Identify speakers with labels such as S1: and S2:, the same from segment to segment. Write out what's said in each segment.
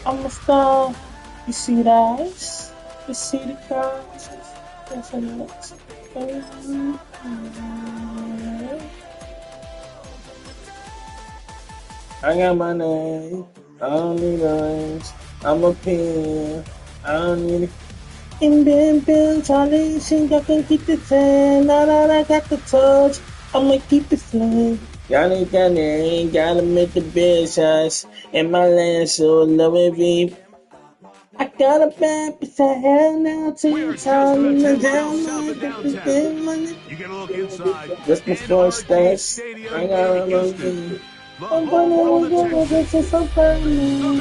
S1: I'm a star. You see the eyes? You see the crowds? Yes, I know. I got my name. I don't need a range. I'm a pen. I don't need it. In Ben, Charlie, think I can keep the 10. Now that I got the touch, I'ma keep the flame. Y'all ain't gotta make the big shots. In my land, so love it be. I got a bad piece of hell now, team time.
S2: You get a look inside.
S1: Just before stats, I got a little. I'm gonna go this is so funny.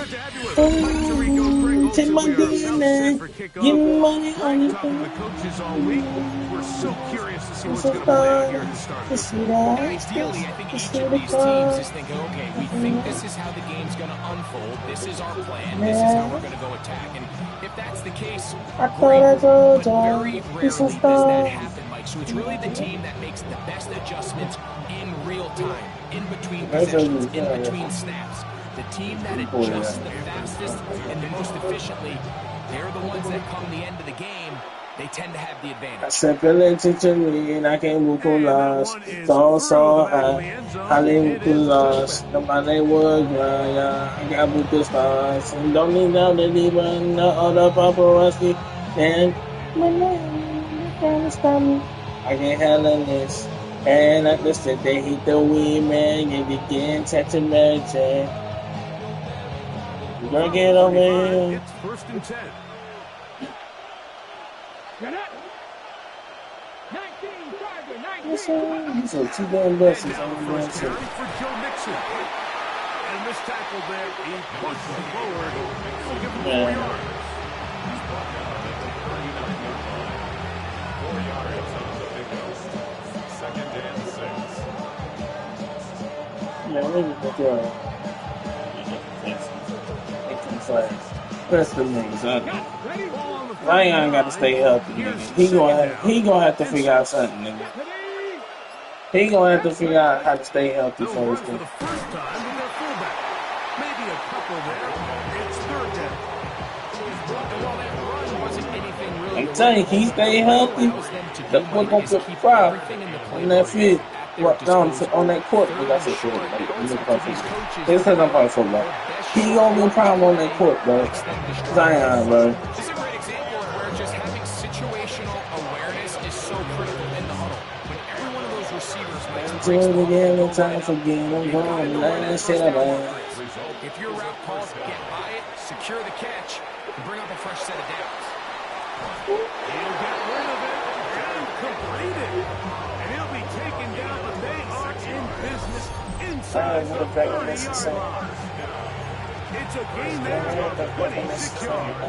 S1: Take my DNA, give me money on it.
S2: The coaches all week. We're so curious to see what's going to
S1: play
S2: play out here at the start.
S3: Ideally, I think each of these teams is thinking, okay, we think this is how the game's going to unfold. This is our plan. This is how we're going to go attack. And if that's the case, great. But very rarely does that happen, Mike. So it's really the team that makes the best adjustments in real time, in between possessions, in between snaps. The team that adjusts the fastest and the most efficiently, they're the ones that come the end of the game. They tend to have the advantage.
S1: I said, feeling to me, and I can't move on lost. So high, I live with lost. Nobody was yeah. I got with the stars. And don't need now to even the other paparazzi. And my name, can't stop me. I can't handle this. And I just said they hit the weed, man. You begin touching Mary Jane. You gonna get over here.
S2: It's 1st and 10.
S1: He's a two damn buses.
S2: For Joe Mixon. And this tackle there, he pushes forward. We'll give him 4 yards.
S4: 4 yards on the big one. 2nd and 6.
S1: Yeah, maybe the Press the niggas. Ryan got to stay healthy, nigga. He gonna have to figure out something, nigga. He gonna have to figure out how to stay healthy for his team.
S2: For the first time with their fullback. Maybe a couple there. It's 3rd down.
S3: While that run wasn't anything really,
S1: I'm telling you, he stay healthy. The boy gonna put the fire on that field. On that court. That's a short. This is I'm playing football. He gonna be a problem on that court, bro. Zion, bro.
S3: this is a great example of where just having situational awareness is so critical in the huddle. When every one of those receivers makes
S1: Do it again, no time for game. I'm going. That shit up, man.
S3: If your route calls, get by it, secure the catch, and bring up a fresh set of downs.
S2: He'll get rid of it and complete it. And he'll be taken down, but they are in business inside the 30-yard line. It's a gain there of 26 yards.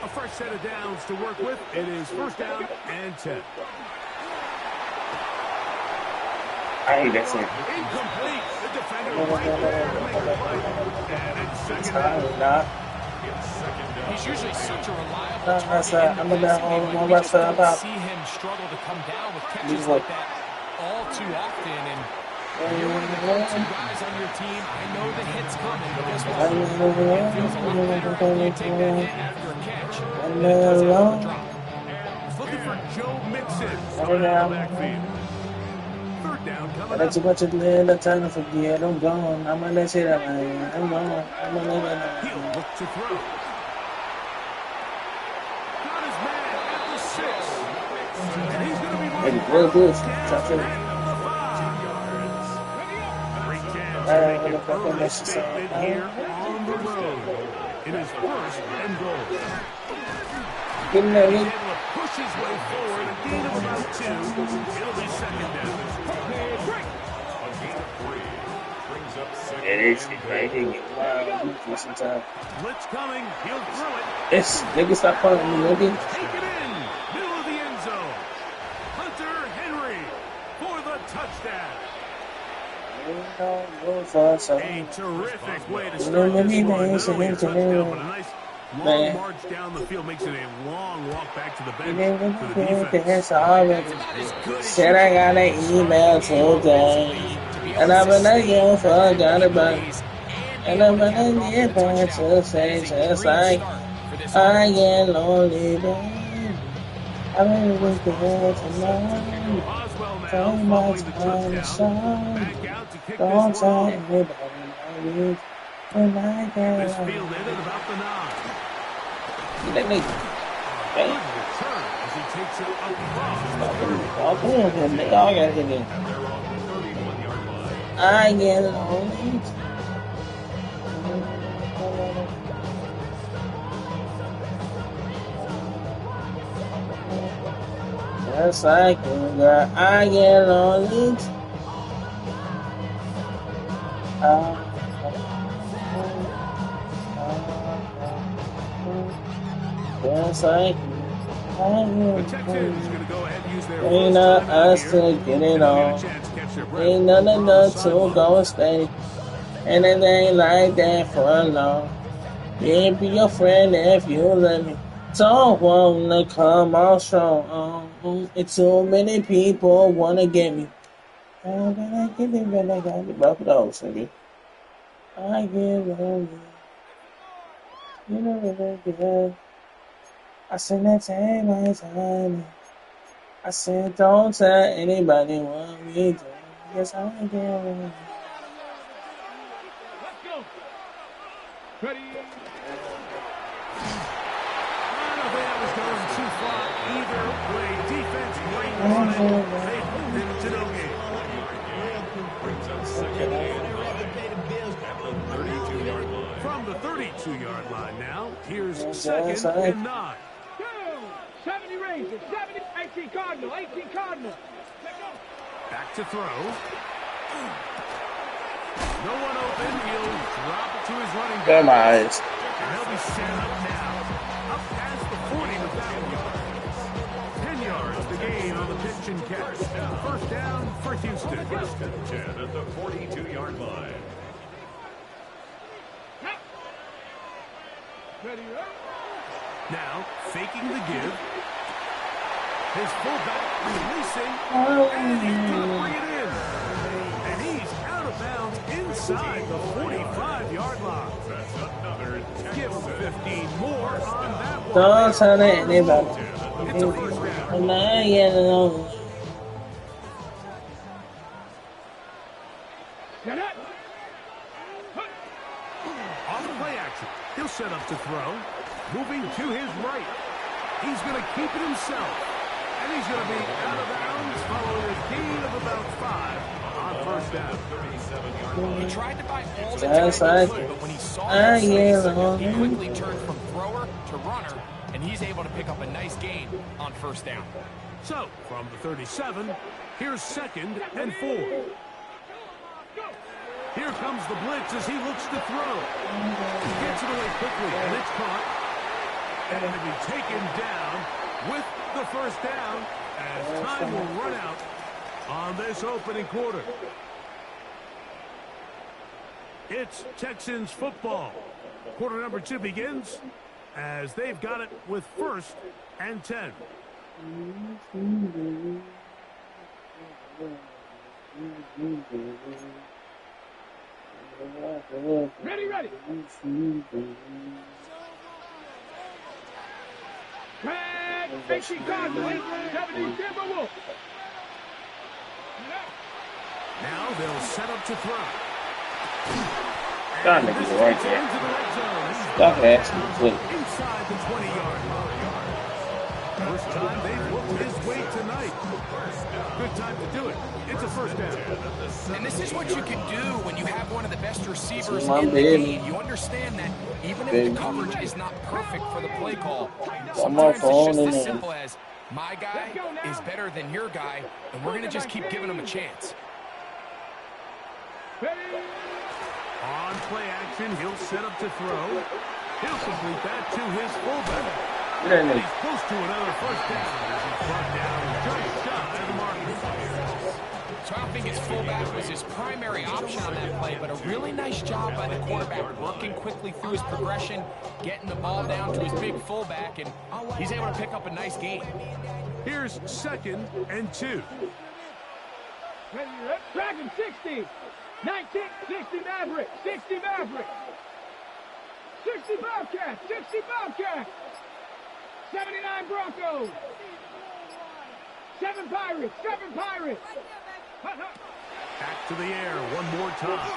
S2: A fresh set of downs to work with. It is 1st down and 10.
S1: I hate that shit.
S2: Incomplete. The defender right there to make the play. And it's 2nd down.
S3: He's usually such a reliable
S1: I'm
S3: target.
S1: gonna
S3: We just don't see him struggle to come down with catches like that all too often. And you're one of the go-to guys on your team. I know the hit's coming, but guess what? It feels a lot better when you take that hit after a catch than it does after a drop.
S2: He's looking for Joe Mixon. Starting in the backfield. 3rd down coming up.
S1: Too much of the time to forget. I'm gone. I'm gonna let it up, man. I'm gone. I'm gonna let it up.
S2: He'll look to throw. Got his man at the 6. And he's going to be
S1: Hey,
S2: running
S1: real good.
S2: down the 5. Great chance to make an early statement here on the road. It is 1st and goal.
S1: Good night.
S2: Able to push his way forward, a gain of about 2. It'll be 2nd down.
S4: A gain of 3. Brings up 2nd.
S1: It is right here. Wow, sometimes.
S2: Blitz coming. He'll throw it.
S1: Yes, nigga, stop calling me, nigga.
S2: Take it in. Middle of the end zone. Hunter Henry for the touchdown. A terrific way to start this one. Not only a touchdown, but a nice long march down the field makes it a long walk back to the bench for the defense.
S1: Said I got an email today, and I've been a young fuck got it back. And I'm gonna get back to say just like I get lonely, baby. I'm gonna get there tonight.
S2: Boswell now
S1: Take my
S2: following the
S1: time to
S2: touchdown.
S1: shine.
S2: Back out to kick
S1: Don't
S2: this
S1: tell
S2: one off.
S1: anybody my week. When I get
S2: This
S1: lonely.
S2: field ended about the 9.
S1: That nigga.
S2: Good return as he takes it across the 30.
S1: All three of them, they all got hit in.
S4: And they're on the 31-yard line.
S1: I get lonely. Just like you, girl, I get lonely. Just like you, I
S2: The
S1: get
S2: Texans
S1: lonely.
S2: going to go ahead and use their
S1: Ain't
S2: first
S1: not
S2: timeout
S1: us
S2: here.
S1: to get it
S2: And they'll
S1: on.
S2: get a chance to catch their breath.
S1: Ain't none
S2: From the
S1: enough to
S2: sideline.
S1: go and stay. And it ain't like that for long. Yeah, be your friend if you let me. Don't wanna come on strong. And too many people wanna get me. I'm gonna get it, but I got it. Both of those, nigga. I get lonely. You know what I get. I said that take my time. I said don't tell anybody what we do. Yes, I get lonely.
S2: Ready? I don't think that was going too far either way. Defense right on it. They hold him to no gain.
S4: Brings up second and 5 at the 32-yard line.
S2: From the 32-yard line now, here's second and 9.
S5: 70 Rangers, 70, 18 Cardinal, 18 Cardinal.
S2: Back to throw. No one open. He'll drop it to his running back.
S1: Got my eyes.
S2: And he'll be set up now. Up past the 40 with that one. 10 yards the gain on the pitch and catch. First down for Houston.
S4: First and 10 at the 42-yard line.
S2: Now, faking the give. His fullback releasing. And he's going to bring it in. And he's out of bounds inside the 45-yard line.
S4: That's another
S2: Give him 15 more on that one.
S1: Don't tell anybody.
S2: It's a first down.
S1: And I get lonely.
S2: On the play action, he'll set up to throw. Moving to his right. He's going to keep it himself. And he's going to be out of bounds following a gain of about 5 on first down.
S4: 37-yard line.
S3: He tried to buy all the
S1: Just
S3: time he
S1: like
S3: could, but when he saw
S1: I
S3: that
S1: get
S3: space, he
S1: lonely.
S3: quickly turned from thrower to runner, and he's able to pick up a nice gain on first down.
S2: So, from the 37, here's second and 4. Here comes the blitz as he looks to throw. He gets it away quickly, and it's caught. And it'll be taken down with the first down as time will run out on this opening quarter. It's Texans football. Quarter number 2 begins as they've got it with first and 10.
S5: Ready. Red, 18 Cardinal, 70 Timberwolves.
S2: Now they'll set up to throw.
S1: That
S2: And
S1: nigga's
S2: this
S1: right
S2: takes it
S1: there.
S2: into the red zone. He's
S1: That actually flip.
S2: inside the 20-yard line. First time they've whooped his way tonight. Good time to do it. It's a first down.
S3: And this is what you can do when you have one of the best receivers
S1: My
S3: in the
S1: baby.
S3: game. You understand that even if
S1: Baby.
S3: the coverage is not perfect for the play call,
S1: my
S3: sometimes
S1: phone
S3: it's
S1: in
S3: just as
S1: there.
S3: simple as, my guy is better than your guy, and we're going to just keep giving him a chance.
S2: On play action, he'll set up to throw. He'll complete that to his fullback.
S1: Get that
S2: And
S1: nigga.
S2: he's close to another first down as he's brought down just shy of the mark.
S3: So I don't think his fullback was his primary option on that play, but a really nice job by the quarterback working quickly through his progression, getting the ball down to his big fullback, and he's able to pick up a nice gain.
S2: Here's second and 2.
S5: Dragon 60. 19, 60 Maverick, 60 Maverick. 60 Bobcats, 60 Bobcats. 79 Broncos. 7 Pirates, 7 Pirates.
S2: Back to the air one more time.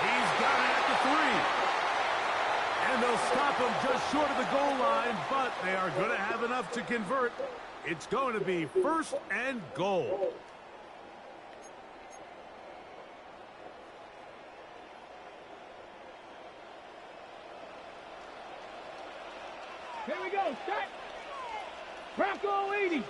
S2: He's got it at the 3. And they'll stop him just short of the goal line, but they are going to have enough to convert. It's going to be 1st and goal.
S5: Here we go, start. Bronco 80.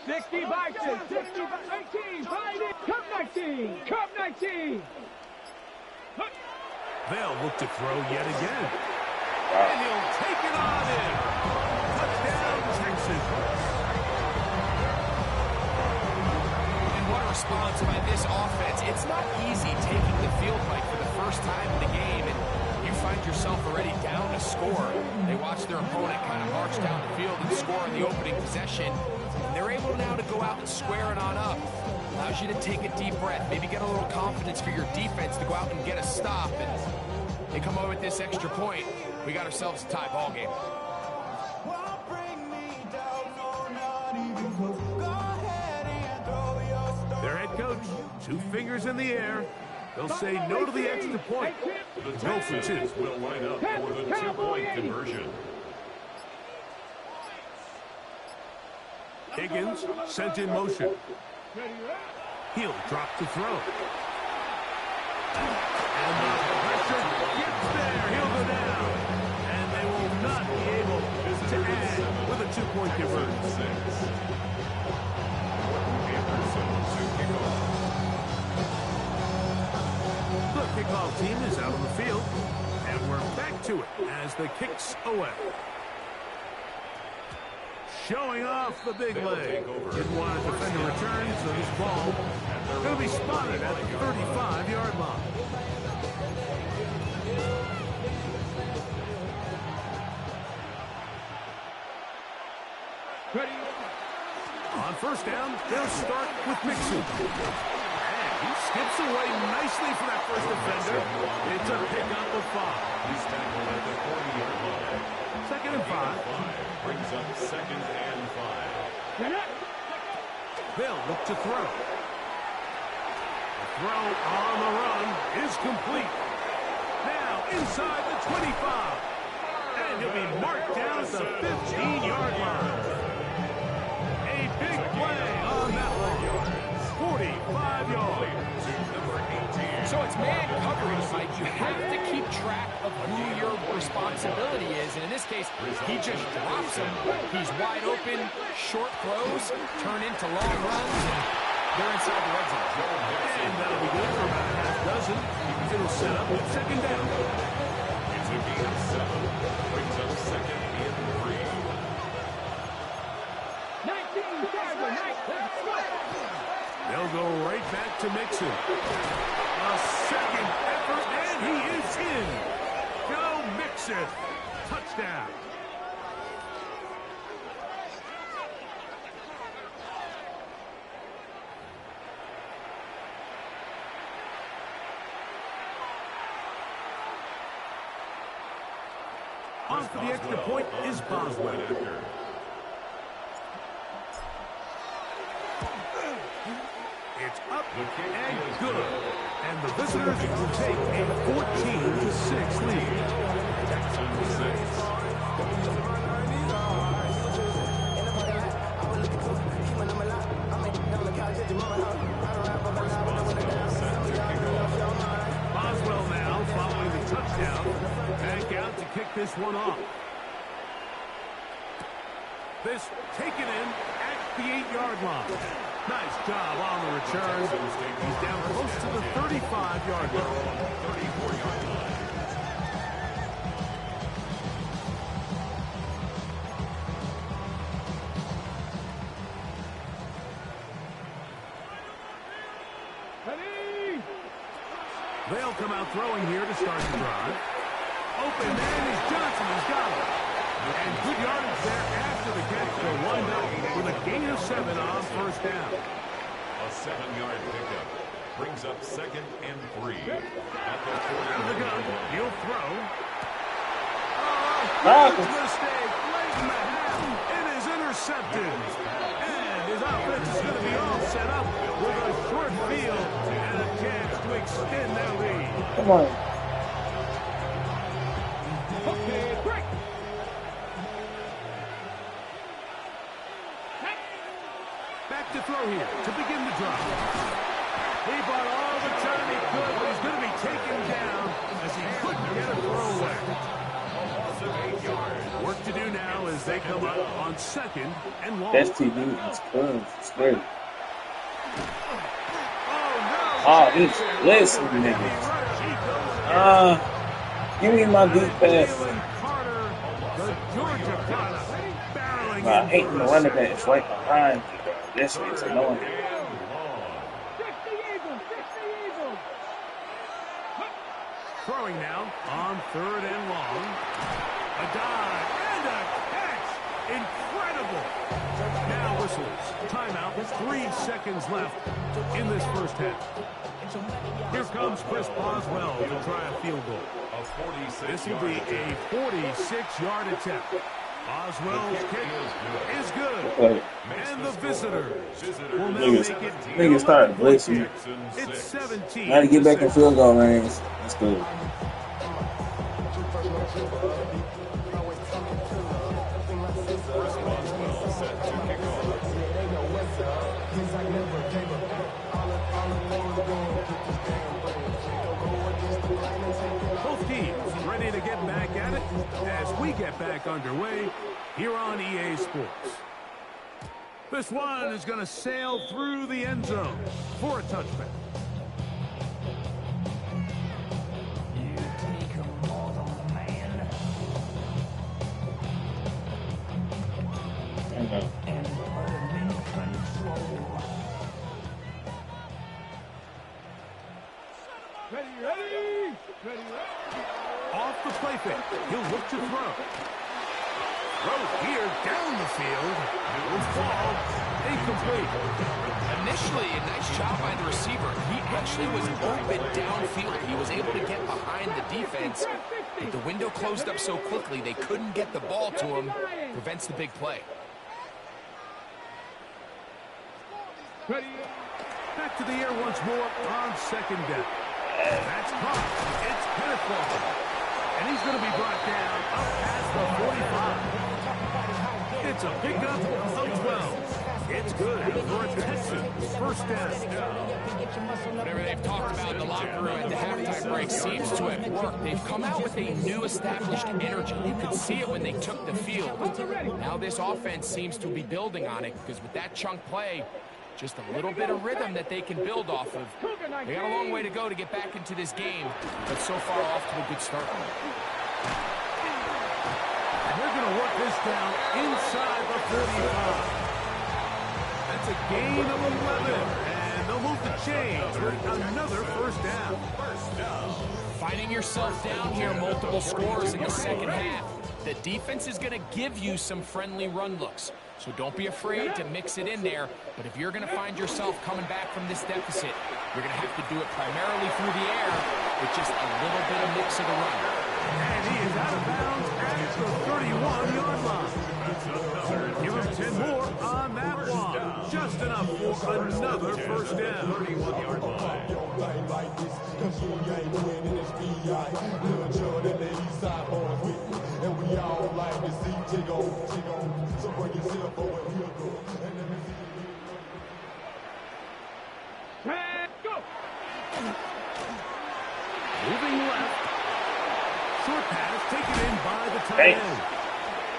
S5: Sixty Bison, 60 19, Cup 19, Cup 19.
S2: They'll look to throw yet again. And he'll take it on in. Touchdown, Texas.
S3: And what a response by this offense. It's not easy taking the field right for the first time in the game, and you find yourself already down to score. They watch their opponent kind of march down the field and score in the opening possession. And they're able now to go out and square it on up. Allows you to take a deep breath, maybe get a little confidence for your defense to go out and get a stop. And they come over with this extra point. We got ourselves a tie ball game.
S2: Their head coach, 2 fingers in the air. They'll say no to the extra point.
S4: The
S2: Go for 2.
S4: Texans will line up for the 2-point conversion.
S2: Higgins sent in motion. He'll drop to throw. And the pressure gets there. He'll go down. And they will not be able to add with a 2-point conversion. The kickoff team is out on the field. And we're back to it as the kick's away. Showing off the big leg. Didn't want to defend a return, so this ball going to be spotted at the 35-yard line. On first down, they'll start with Mixon. And he skips away nicely for that first defender. It's a pickup of 5.
S4: He's tackled at the 40-yard line.
S2: 2nd and 5.
S4: Brings up 2nd and 5.
S2: They'll look to throw. The throw on the run is complete. Now inside the 25. And he'll be marked down at the 15-yard line. A big play on that one. 45 yards.
S3: So it's man coverage, Mike. You have to keep track of who your responsibility is. And in this case, he just drops him. He's wide open. Short throws turn into long runs. And they're inside the red zone.
S2: And that'll be good for about a half dozen. It'll set up with 2nd down.
S4: It's a gain of 7. Brings up 2nd and 3.
S5: 19,
S2: They'll go right back to Mixon. A second effort, and he is in. Go Mixon. Touchdown. On for the extra point is Boswell. It's up and good. And the visitors will take a 14-6 lead.
S4: Texans 6.
S2: Boswell now following the touchdown. Back out to kick this one off. This taken in at the 8-yard line. Nice job on the return. He's down close to the 35-yard line.
S4: 34-yard line.
S2: They'll come out throwing here to start the drive. Open man is Johnson. He's got it. And good yardage there after the catch to wind up with a gain of 7 on first down.
S4: A 7-yard pickup brings up 2nd and 3. At the 40.
S2: Out of the gun, he'll throw.
S1: Ah.
S2: Mistake late in the half. It is intercepted. And his offense is going to be all set up with a short field and a chance to extend their lead.
S1: Come on.
S5: Okay, break.
S2: Back to throw here to begin the drive. He bought all the time he could, but he's going to be taken down as he couldn't get a throw away. Work to do now as they come up on 2nd and long.
S1: STD is good. It's great.
S2: Oh,
S1: He's listening, niggas. Give me my deep pass. I hate the running back. It's right behind you, bro. This is annoying.
S5: 60 Eagles, 60 Eagles.
S2: Throwing now on 3rd and long. A dive and a catch. Incredible. Now whistles. Timeout. 3 seconds left in this first half. Here comes Chris Boswell to try a field goal. This will be a 46-yard attempt. Boswell's kick is good. And the visitors will now make it.
S1: Niggas started blitzing.
S2: It's 17.
S1: Got to get back in field goal range. That's good.
S2: Both teams ready to get back at it as we get back underway here on EA Sports. This one is going to sail through the end zone for a touchback.
S5: Ready.
S2: Off the play fake. He'll look to throw. Throw here down the field. It will fall. Incomplete.
S3: Initially, a nice job by the receiver. He actually was open downfield. He was able to get behind the defense, but the window closed up so quickly they couldn't get the ball to him. Prevents the big play.
S5: Ready.
S2: Back to the air once more on 2nd down. That's caught. It's Kenneth, and he's going to be brought down up past the 45. It's a pickup of 12. It's good for a Texans first down.
S3: Whatever they've talked about in the locker room at the halftime break seems to have worked. They've come out with a new established energy. You could see it when they took the field. Now this offense seems to be building on it because with that chunk play, just a little bit of rhythm that they can build off of. They got a long way to go to get back into this game, but so far off to a good start.
S2: And they're going to work this down inside the 35. That's a gain of 11, and they'll move the chains for another first down.
S3: Finding yourself down here, multiple scores in the second half. The defense is going to give you some friendly run looks. So don't be afraid to mix it in there. But if you're going to find yourself coming back from this deficit, you're going to have to do it primarily through the air with just a little bit of mix of the run.
S2: And he is out of bounds at the 31-yard line. Give him 10 more on that one. Just enough for another first down. 31-yard line.
S6: And we all like to see Chigo. So bring yourself over here, go.
S5: Go.
S2: Moving left. Short pass taken in by the tight end.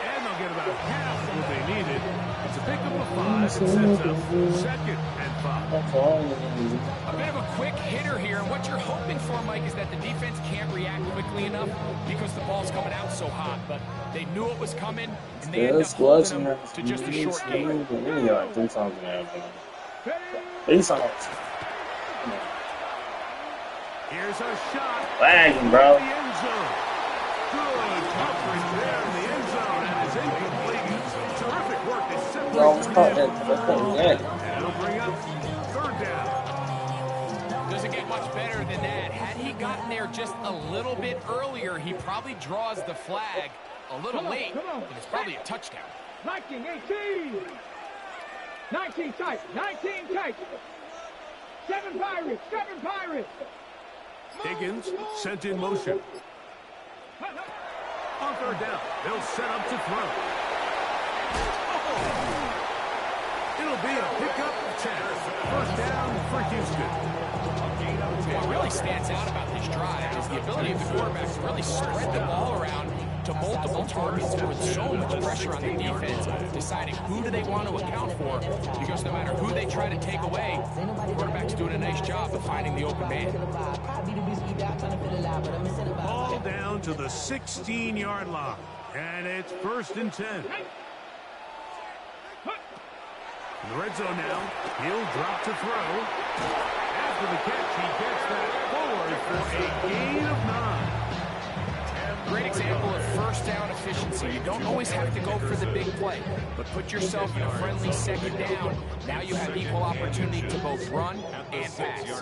S2: And they'll get about half of what they needed. It's a pickup of 5. It sets up 2nd and 5.
S1: That's all you need.
S3: A bit of a quick hitter here, and what you're hoping for, Mike, is that the defense can't react quickly enough because the ball's coming out so hot, but they knew it was coming, and they ended up holding them to just a short game.
S1: Like 3 songs in there. 3 songs.
S2: Here's a shot.
S1: Lagging, bro.
S2: The end zone. Good coverage there in the end zone, and Work is
S1: You
S2: separates
S1: almost
S2: them
S1: caught
S2: in.
S1: that. I couldn't get it.
S2: And it'll bring up third down.
S3: Doesn't get much better than that. Had he gotten there just a little bit earlier, he probably draws the flag a little late, and it's probably a touchdown.
S5: 19, 18. 19 tight. 19 tight. 7 Pirates. 7 Pirates.
S2: Higgins sent in motion. On third down, they'll set up to throw. It'll be a pickup of 10. First down for Houston.
S3: What really stands out about this drive is the ability of the quarterback to really spread the ball around to multiple targets with so much pressure on the defense, deciding who do they want to account for, because no matter who they try to take away, the quarterback's doing a nice job of finding the open man.
S2: Ball down to the 16-yard line, and it's 1st and 10. In the red zone now, he'll drop to throw. After the catch, he gets that forward for a gain of 9.
S3: Great example of first down efficiency. You don't always have to go for the big play, but put yourself in a friendly second down. Now you have equal opportunity to both run and pass.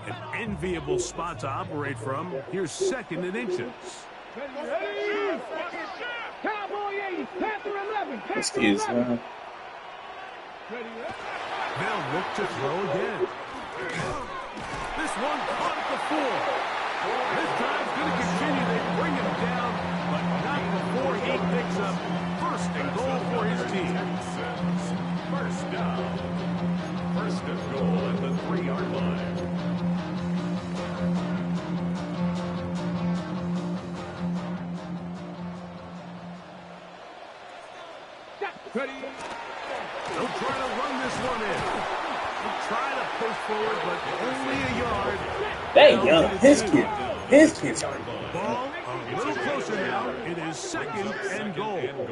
S2: An enviable spot to operate from. Here's 2nd and inches.
S5: Ready? Cowboy 80. Panther 11.
S1: Excuse me.
S2: They'll look to throw again. This one caught at the 4. This drive's going to continue. They bring him down, but not before he picks up 1st and goal for his team.
S4: First down. 1st and goal at the 3-yard line.
S5: Ready?
S2: They'll try to run this one in. They'll try to push forward, but only a yard.
S1: There you go. His kid's are
S2: Ball a little closer now. It is 2nd and goal. They'll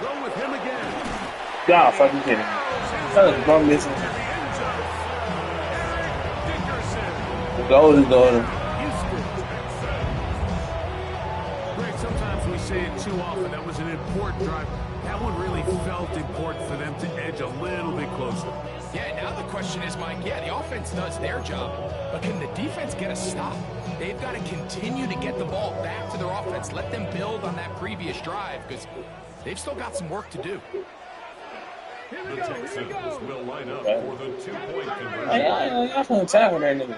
S2: go with him again.
S1: y'all fucking kidding me. That was bum missing.
S2: To the end zone. Eric Dickerson.
S1: The goal is golden.
S2: Houston. Greg, sometimes we say it too often. That was an important drive. That one really felt important for them to edge a little bit closer.
S3: Yeah, now the question is, Mike, yeah, the offense does their job, but can the defense get a stop? They've got to continue to get the ball back to their offense. Let them build on that previous drive, because they've still got some work to do.
S4: The Texans will line up for the 2-point conversion.
S1: Hey, y'all finna tackle that nigga.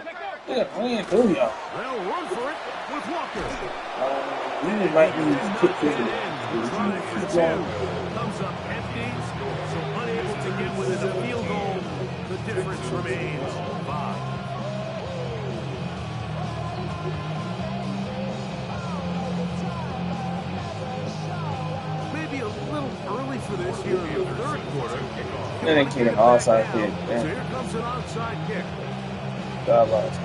S1: Yeah, we ain't through y'all.
S2: They'll run for it with Walker.
S1: We just might need to kick this one.
S2: Comes up empty, so unable to get within a field goal. The difference remains 5. Maybe a little early for this here in the 3rd quarter.
S1: That ain't kidding. Offside kick.
S2: So
S1: Damn.
S2: here comes an onside kick.
S1: God bless.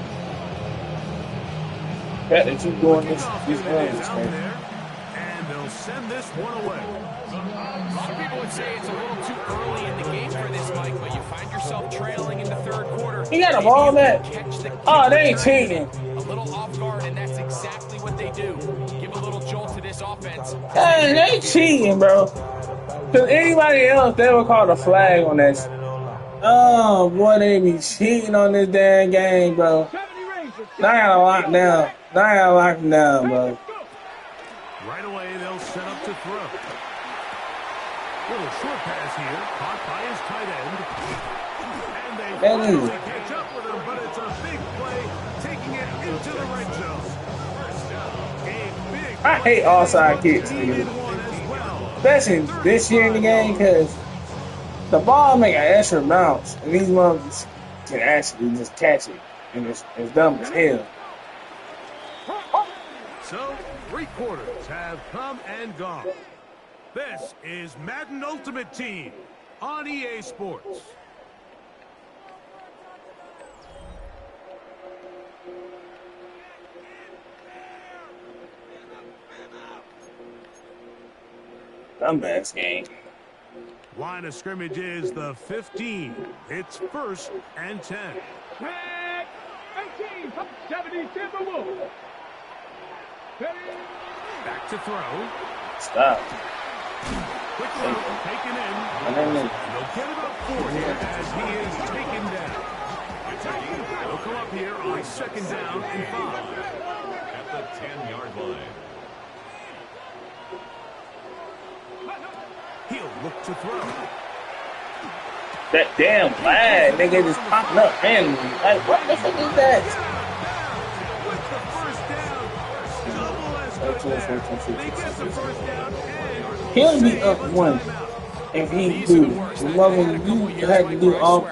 S1: Pat, they keep doing this. These
S2: Kickoff
S1: runs,
S2: is out
S1: man.
S2: there, and they'll send this one away.
S3: A lot of people would say it's a little too early in the game for this, Mike, but you find yourself trailing in the 3rd quarter.
S1: He got a ball back.
S3: Catch the
S1: Oh, they ain't cheating.
S3: a little off guard, and that's exactly what they do. Give a little jolt to this offense.
S1: Hey, they cheating, bro. Cause anybody else, they would call a flag on that. Oh boy, they be cheating on this damn game, bro.
S5: 70 Rangers.
S1: Now I gotta lock down. Now I gotta lock them down, bro.
S2: Right away, they'll set up to throw. Little short pass here, caught by his tight end. And they
S1: That is-
S2: finally catch up with him, but it's a big play, taking it into the red zone. A big
S1: I hate offside kicks,
S2: He did
S1: dude.
S2: one as well.
S1: Especially this year in the game, cause the ball make an extra bounce, and these motherfuckers can actually just catch it, and it's dumb as hell.
S2: So, 3 quarters have come and gone. This is Madden Ultimate Team on EA Sports.
S1: Dumbass game.
S2: Line of scrimmage is the 15. It's 1st and 10.
S5: Tag. 18. 70 Timberwolves. Ready?
S2: Back to throw.
S1: Stop.
S2: Quick throw, taken in.
S1: And then
S2: They'll get it up for him as he is taken down. They'll come up here on 2nd down and 5.
S4: At the 10-yard line.
S2: He'll look to throw.
S1: that damn lag, nigga, just popping up randomly. Like, what the fuck is that?
S2: With the first down. Double as good there. They get the first down and
S1: He'll be up one if he do. Remember, you had to do all the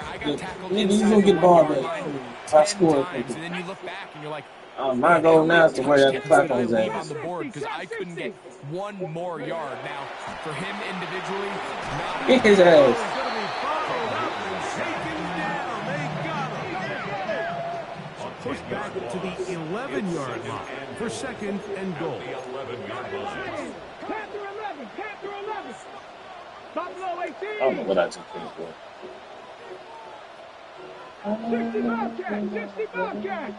S1: nigga, you gonna get the ball back. If I score,
S3: And then you look back and you're like,
S1: my goal now is to wear that clock on his
S3: on
S1: ass.
S3: the board because I couldn't get one more yard. Now, for him individually, not
S1: Kick his ass.
S2: push back to the 11-yard line for 2nd and goal.
S4: The 11-yard line.
S5: Panther 11, Panther 11. Buffalo 18.
S1: I don't know what I took things for.
S5: 60 Bobcat, 60 Bobcat.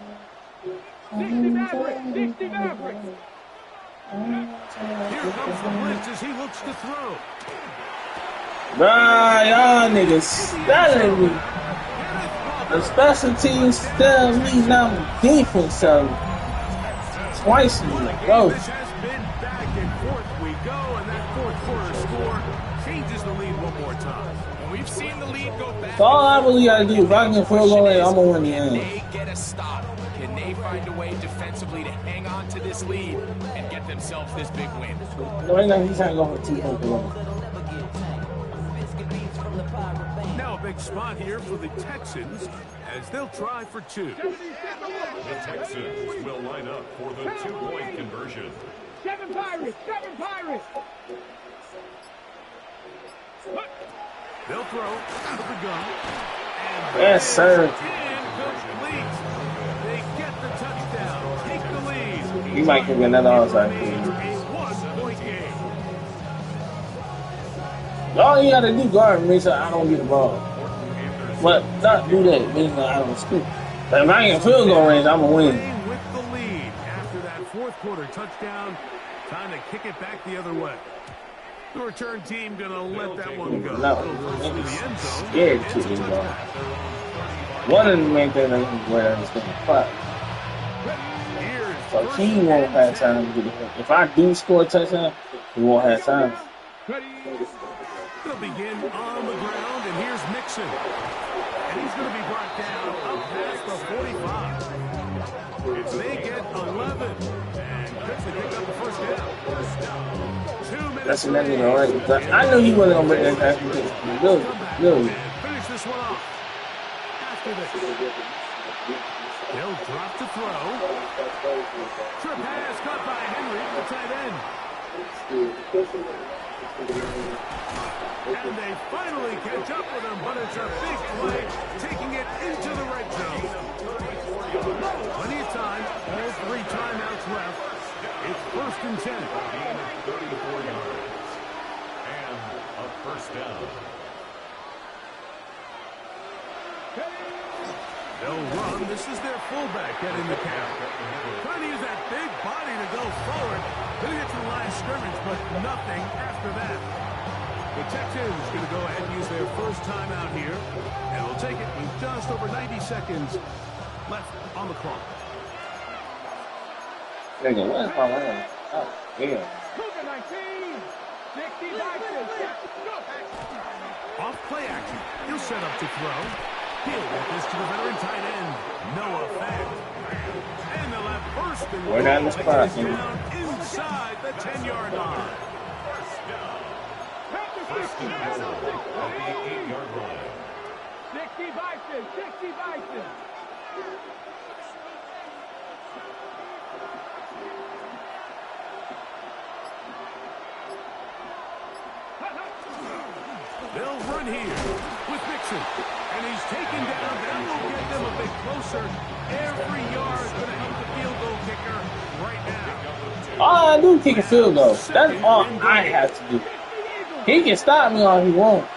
S5: 60 Maverick, 60 Maverick.
S2: Here comes the blitz as he looks to throw.
S1: Nah, y'all niggas telling me. The special teams tell me now defense twice in a row.
S2: This has been back and forth we go, and that 4th quarter score changes the lead one more time.
S3: And we've seen the lead go back.
S1: So all I really gotta do, if I can field goal, I'm gonna win the
S3: Can
S1: game.
S3: they get a stop? Can they find a way defensively to hang on to this lead and get themselves this big win?
S1: Right now he's trying to go for 200.
S2: Now a big spot here for the Texans as they'll try for 2.
S4: The Texans will line up for the 2-point conversion.
S5: 7 Pirates, 7 Pirates.
S2: They'll throw out of the gun. And
S1: Yes, sir.
S2: incomplete. They get the touchdown. Take the lead.
S1: He might give me another outside
S2: A
S1: for
S2: 1-point game.
S1: all you gotta do, guard me so I don't get the ball. But not do that, meaning I don't scoop. But if I get field goal range, I'm gonna win.
S2: Staying with the lead after that 4th quarter touchdown. Time to kick it back the other way. The return team gonna let that one go.
S1: No,
S2: It'll go through the end zone.
S1: scared to kick the ball. One of the main things I can wear is going to fight.
S2: Here's
S1: So he won't have time to get it. If I do score a touchdown, he won't have time.
S2: They'll begin on the ground, and here's Mixon. And he's going to be brought down up past the 45. They get 11, and quickly pick up the first down. 2 minutes.
S1: That's another thing, all right. I knew he wasn't going to break that tackle. Really.
S2: Finish this one off. After this, they'll drop to throw. Trip pass caught by Henry, the tight end. And they finally catch up with him, but it's a big play, taking it into the red zone. Plenty of time, all 3 timeouts left. It's 1st and 10.
S4: 34 yards. And a first down.
S2: They'll run. This is their fullback getting the count. Trying to use that big body to go forward. Gonna get to the line of scrimmage, but nothing after that. The Texans going to go ahead and use their first timeout here. And we'll take it with just over 90 seconds left on the clock.
S1: Nigga, where's my line? Oh, yeah.
S5: Cougar 19. 60 Bobcat.
S2: Off play action. He'll set up to throw. He'll get this to the veteran tight end, Noah Fant. And they'll have first and
S1: We're down this clock,
S2: down inside the 10-yard line.
S4: First and 10 on the 8-yard line.
S5: 60 Bison, 60 Bison.
S2: They'll run here with Mixon. And he's taken down. That will get them a bit closer. Every yard going to help the field goal kicker right now.
S1: All I do is kick a field goal. That's all I have to do. He can stop me all he wants.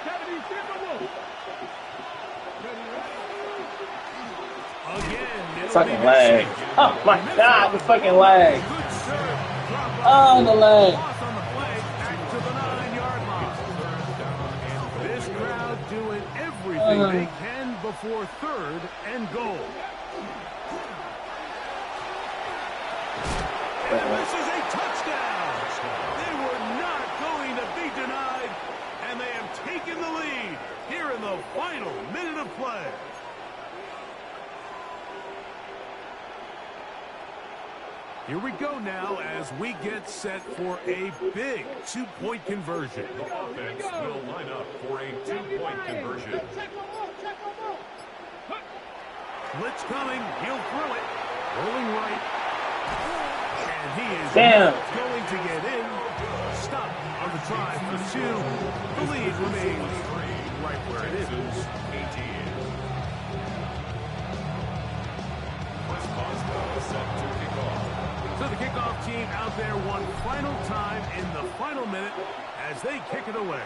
S5: 70 Timberwolves.
S2: Again, it'll
S1: Fucking
S2: be
S1: lag.
S2: Mixon.
S1: Oh my god, the fucking lag.
S2: Good serve
S1: Oh, the leg.
S2: Loss on the play, back to the 9-yard line. This crowd doing everything they can before 3rd and goal. And this is a touchdown. They were not going to be denied, and they have taken the lead here in the final minute of play. Here we go now as we get set for a big 2-point conversion.
S4: The offense will line up for a 2-point conversion.
S2: Blitz coming. He'll throw it. Rolling right. And he is going to get in. Stop on the try for 2. The lead remains right where it is.
S4: 18. Response ball set to kick off.
S2: So the kickoff team out there one final time in the final minute as they kick it away.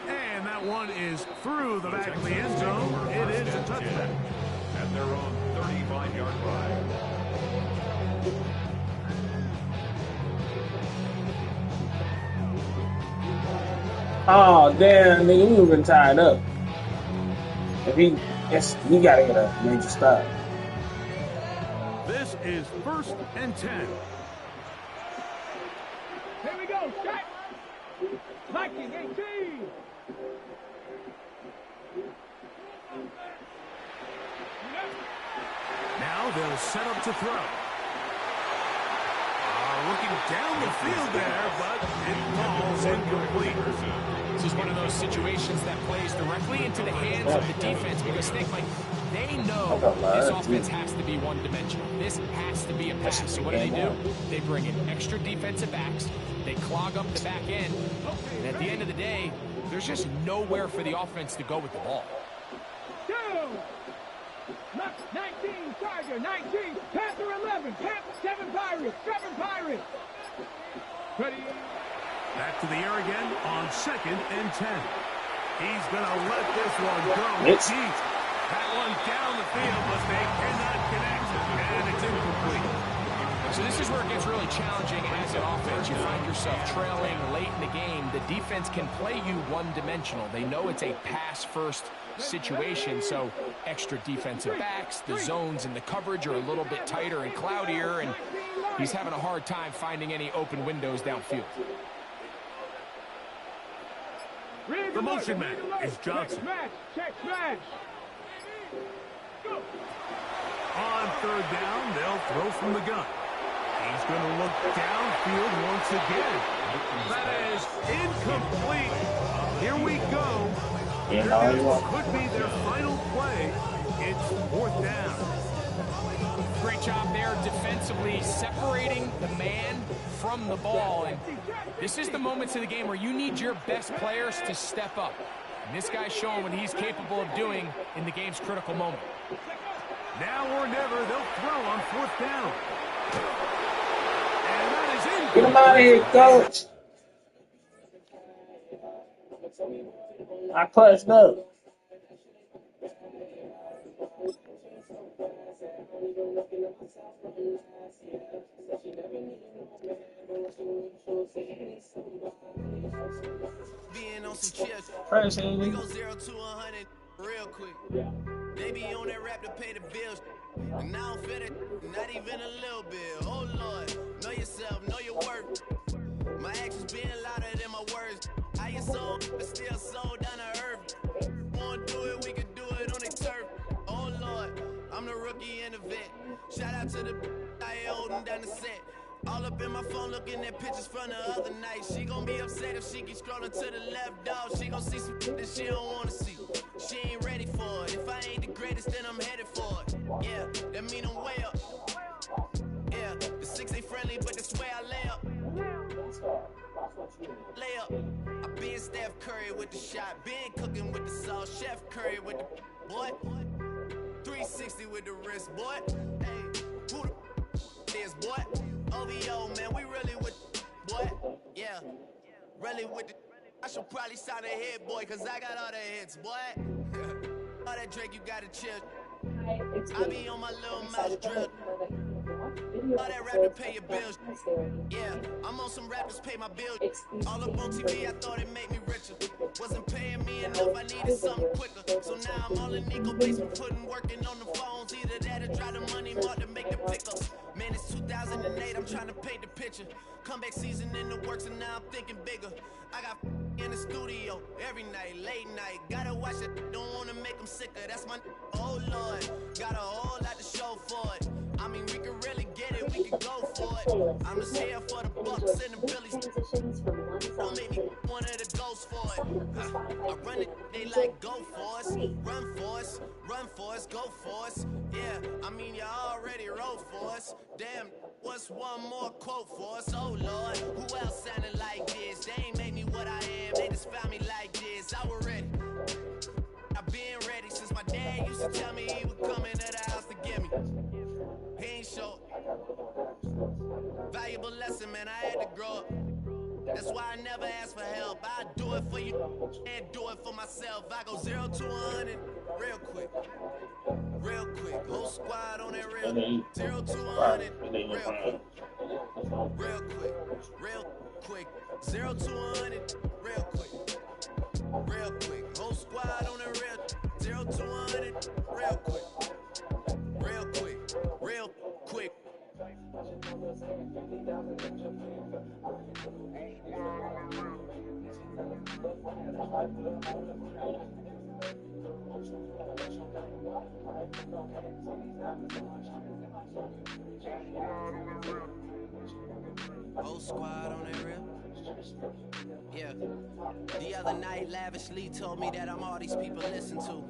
S2: And that one is through the back of the end zone. It is a touchdown.
S4: At their own 35-yard line.
S1: Oh, damn, nigga, we would have been tied up. If he gotta get a major stop.
S2: This is 1st and 10.
S5: Here we go, set. Viking 18.
S2: Now they'll set up to throw. Looking down the field there, but it falls incomplete.
S3: This is one of those situations that plays directly into the hands of the defense because they know this offense has to be one-dimensional. This has to be a pass. So what do? They bring in extra defensive backs. They clog up the back end. And at the end of the day, there's just nowhere for the offense to go with the ball.
S5: 19, Charger, 19, Panther 11, Panther 7 Pirates, 7 Pirates. Ready?
S2: Back to the air again on 2nd and 10. He's going to let this one go.
S1: It's
S2: deep. That one down the field, but they cannot connect, and it's incomplete.
S3: So this is where it gets really challenging as an offense. You find yourself trailing late in the game. The defense can play you one-dimensional. They know it's a pass-first situation, so extra defensive backs, the zones and the coverage are a little bit tighter and cloudier, and he's having a hard time finding any open windows downfield.
S2: The motion man is Johnson.
S5: Check smash.
S2: On 3rd down, they'll throw from the gun. He's going to look downfield once again. That is incomplete. Here we go. This could be their final play. It's 4th down.
S3: Great job there defensively, separating the man from the ball. And this is the moments of the game where you need your best players to step up. And this guy's showing what he's capable of doing in the game's critical moment.
S2: Now or never, they'll throw on 4th down. And that is in.
S1: Get him out of here, coach. I clutched up.
S7: Being on some chips.
S1: First,
S7: We go 0 to 100 real quick. They be on that rap to pay the bills. And I don't feel it, not even a little bit. Oh Lord, know yourself, know your worth. My actions being louder than my words. I ain't sold, but still sold down to earth. Wanna do it, we can do it on the turf. Oh Lord, I'm the rookie and the vet. Shout out to the I holding down the set. All up in my phone looking at pictures from the other night. She gon' be upset if she keep scrolling to the left, dog. She gon' see some that she don't wanna see. She ain't ready for it. If I ain't the greatest, then I'm headed for it. Yeah, that mean I'm way up. Yeah, the 6 ain't friendly, but that's where I lay up. Lay up. I been Steph Curry with the shot. Been cooking with the sauce. Chef Curry with the boy. 360 with the wrist, boy. Hey, who the is, boy? OVO, man, we really with boy. Yeah, really with the. I should probably sign a hit, boy, cause I got all the hits, boy. All that Drake, you gotta chill. I be on my little mouse drip. All that rap to pay your bills. Yeah, I'm on some rappers pay my bills. All up on TV, I thought it made me richer. Wasn't paying me enough, I needed something quicker. So now I'm all in Nico basement, working on the phones. Either that or try the money mark to make the pickups. Man, it's 2008, I'm trying to paint the picture. Comeback season in the works, and now I'm thinking bigger. I got in the studio every night, late night. Gotta watch it, don't wanna make them sicker. That's my oh Lord. Got a whole lot to show for it. I mean, we can really get it, we can go for it. I'm just here for the Bucks and the Billies. Don't make me one of the ghosts for it. I run it, they like go for us. Run for us, run for us, go for us. Yeah, I mean, you already wrote for us. Damn, what's one more quote for us? Oh Lord, who else sounded like this? They ain't made me what I am, they just found me like this. I was ready. I've been ready since my dad used to tell me he would come into the house to get me. He ain't show. Valuable lesson, man, I had to grow up. That's why I never ask for help. I do it for you and do it for myself. I go 0 to 100 real quick. Real quick. Whole squad on that real. 0 to 100 real quick. Real quick. Real quick. 0 to 100 real quick. Real quick. Whole squad on that real. 0 to 100 real quick. Real quick. Real quick. Whole squad on that real. Yeah. The other night, Lavishly told me that I'm all these people listen to.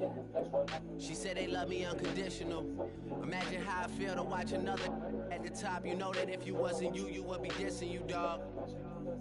S7: She said they love me unconditional. Imagine how I feel to watch another at the top. You know that if you wasn't you, you would be dissing you, dog.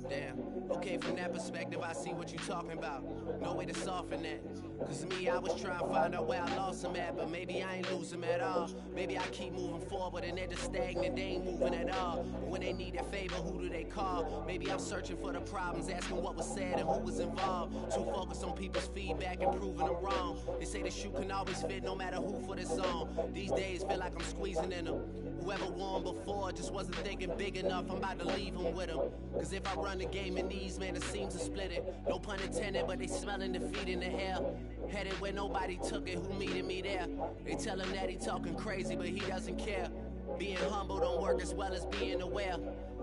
S7: Damn. Okay, from that perspective, I see what you talking about. No way to soften that. Cause me, I was trying to find out where I lost them at, but maybe I ain't lose them at all. Maybe I keep moving forward and they're just stagnant, they ain't moving at all. When they need a favor, who do they call? Maybe I'm searching for the problems, asking what was said and who was involved. Too focused on people's feedback and proving them wrong. They say the shoe can always fit no matter who for the song. These days feel like I'm squeezing in them. Whoever won before just wasn't thinking big enough, I'm about to leave them with them. Cause if I run the game in these, man, it seems to split it. No pun intended, but they smelling defeat in the air. Headed where nobody took it, who meeted me there? They tell him that he talking crazy, but he doesn't care. Being humble don't work as well as being aware.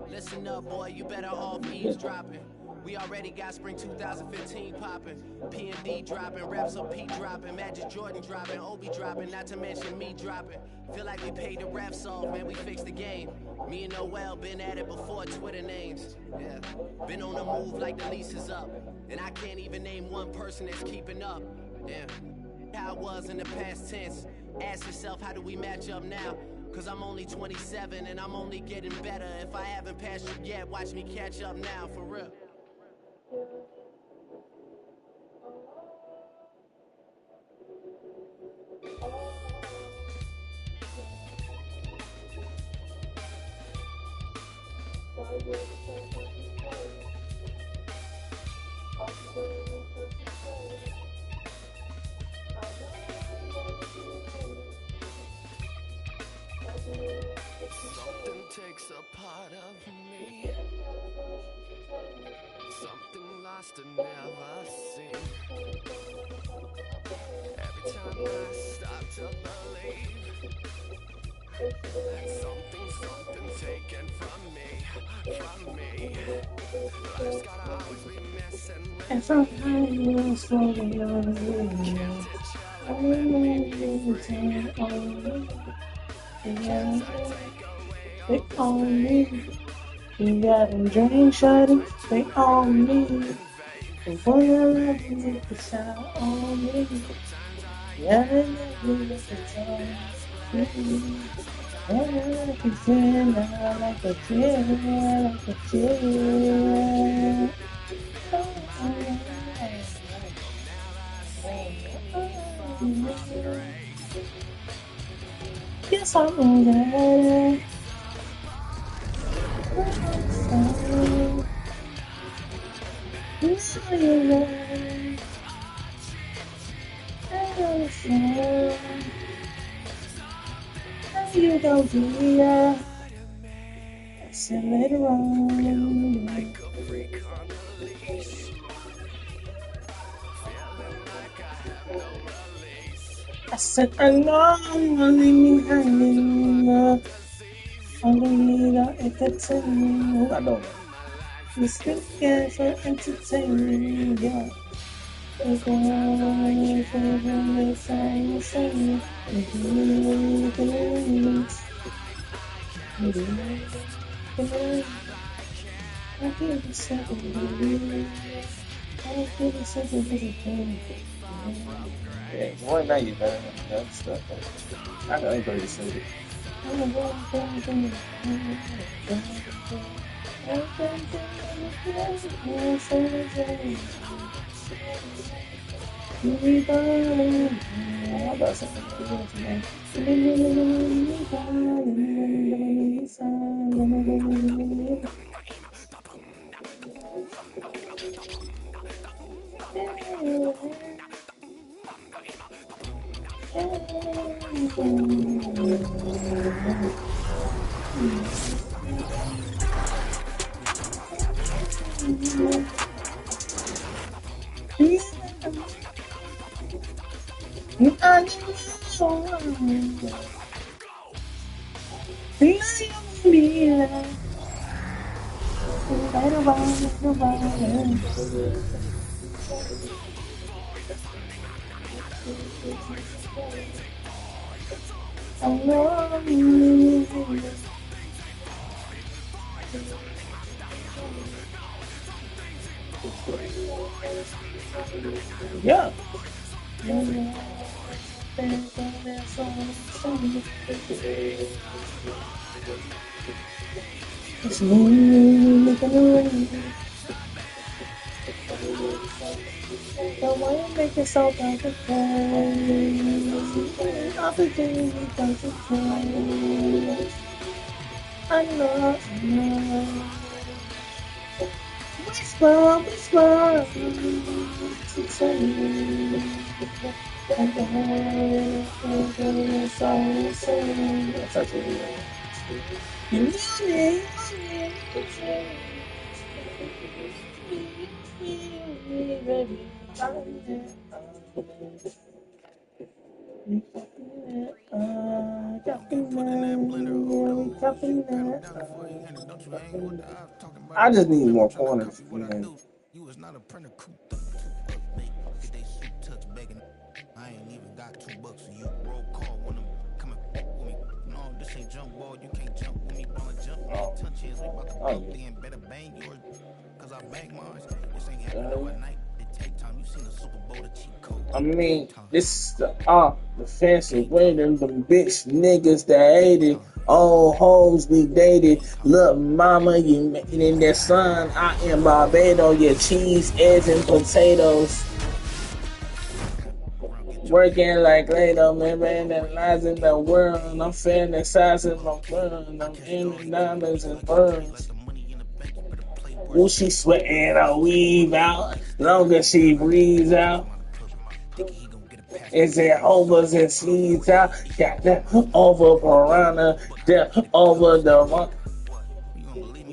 S7: Listen up, boy, you better off eavesdropping. We already got spring 2015 popping. P&D dropping, Raps up P dropping, Magic Jordan dropping, Obi dropping, not to mention me dropping. Feel like we paid the refs off, man, we fixed the game. Me and Noel been at it before Twitter names. Yeah, been on the move like the lease is up. And I can't even name one person that's keeping up. Yeah, how it was in the past tense. Ask yourself, how do we match up now? Cause I'm only 27 and I'm only getting better. If I haven't passed you yet, watch me catch up now, for real. Something takes a part of me. Something lost and never seen. Every time I start to believe that something taken from me. Life's gotta always be missing.
S1: And sometimes slowly on they own me. You got them drink shorties, they own me. Before you love me, it's all on me. Yeah, they love me with the time. Yeah, like a kid, like a kid, like a kid. Yes, I'm there. Yes, I'm there. You don't do that. said later on. I said, I know I'm leaving hanging. I'm gonna need an entertainment. I don't know. You still care for entertainment, yeah. I'm going for the same. I give you something. I give you something. Yeah, one night you better that stuff. I know everybody said it. Yeah. It's me making a ring. Don't want to make it so complicated. Opportunity doesn't change. I know. Whisper. I just need more corners, man.
S7: You was not a printer. I ain't even got $2 so you roll call when I'm coming with me. No, this ain't jump ball. You can't jump with me. Don't jump. Touch is we about to go then better bang yours. Cause I bang mine. This ain't happening overnight. It take time. You seen the Super Bowl, the cheat code.
S1: I mean, this is the fancy way them bitch niggas that hated. Old hoes we dated. Look, mama, you making that son. I am Barbados. Your cheese, eggs, and potatoes. Working like Lado, man, analyzing the world. I'm fantasizing my world. I'm in diamonds and pearls. Will she sweating or weave out? Long as she breathes out. Is it overs and sleeves out? Got that over piranha, that over the one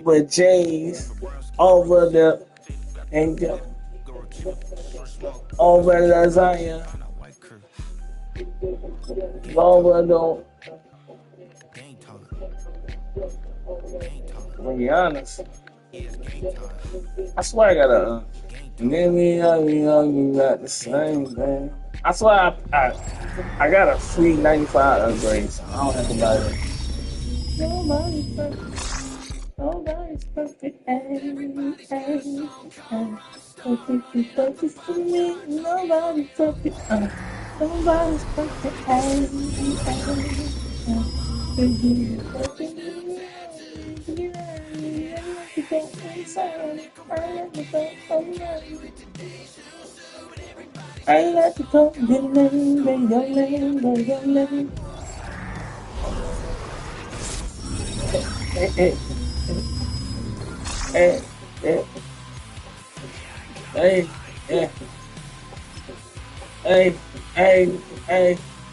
S1: with J's, over the and over lasagna, over the. To be honest, I swear I got a. Maybe you got the same thing. I swear I got a free 95 upgrade, so I don't have to buy it. Nobody's perfect. Nobody's perfect. Nobody's perfect. Nobody's I like to talk your name, your name. Hey.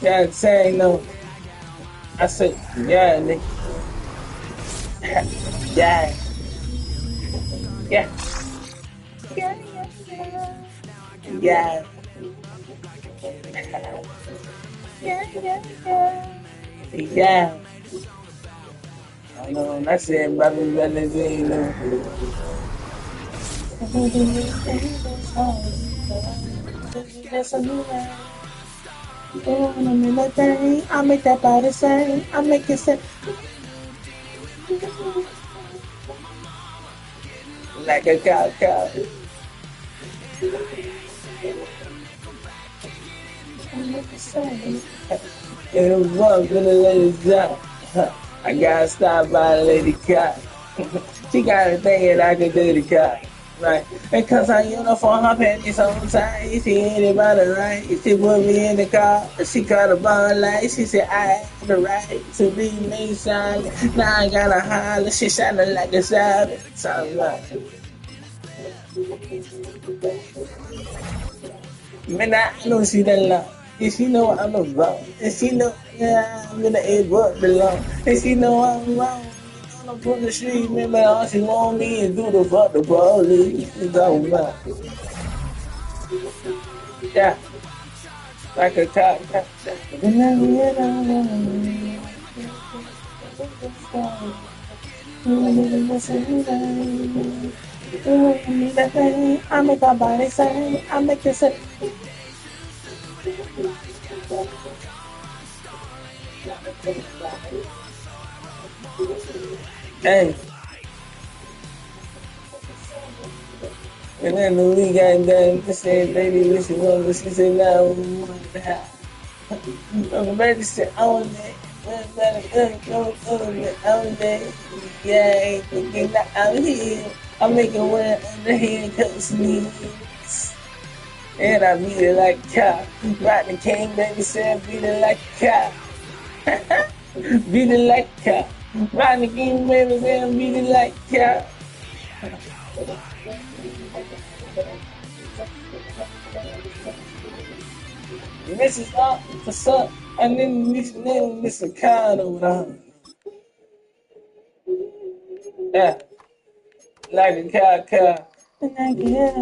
S1: God saying no. I said, yeah, nigga. Yeah. Yeah. Yeah. Yeah. I know, that's it, Bobby Valentino. I make that body sing. I make it say like a cow. It was fun, gonna let it down. I got stopped by a lady cop. She got a thing that I can do the cop. Right, because I uniform her panties on tight. She anybody right. She put me in the car. She cut a bond light. She said I had the right to be me silent. Now I gotta holler. She shining like a savage. Sound like. Man, I know she done love. And she know I'm about. And she know I'm gonna end up belong. And she know I'm wrong. I'm on the street, remember all she want me and do the fuck the police. It's all about. Yeah, like a cop. I make our body say, I make it say. Hey. And then we got done. She said, baby, what you want? She said, no, we want to have. The baby said, on it. On it. Yeah, thinking that I'm here. I'm making one under handcuffs me. And I beat it like a cop. Rodney King, baby said, beat it like a cop. Beat it like a cop. Rodney King, baby said, beat it like a cop. This is up for suck, and then this name is a kind of yeah, like a cow. And I get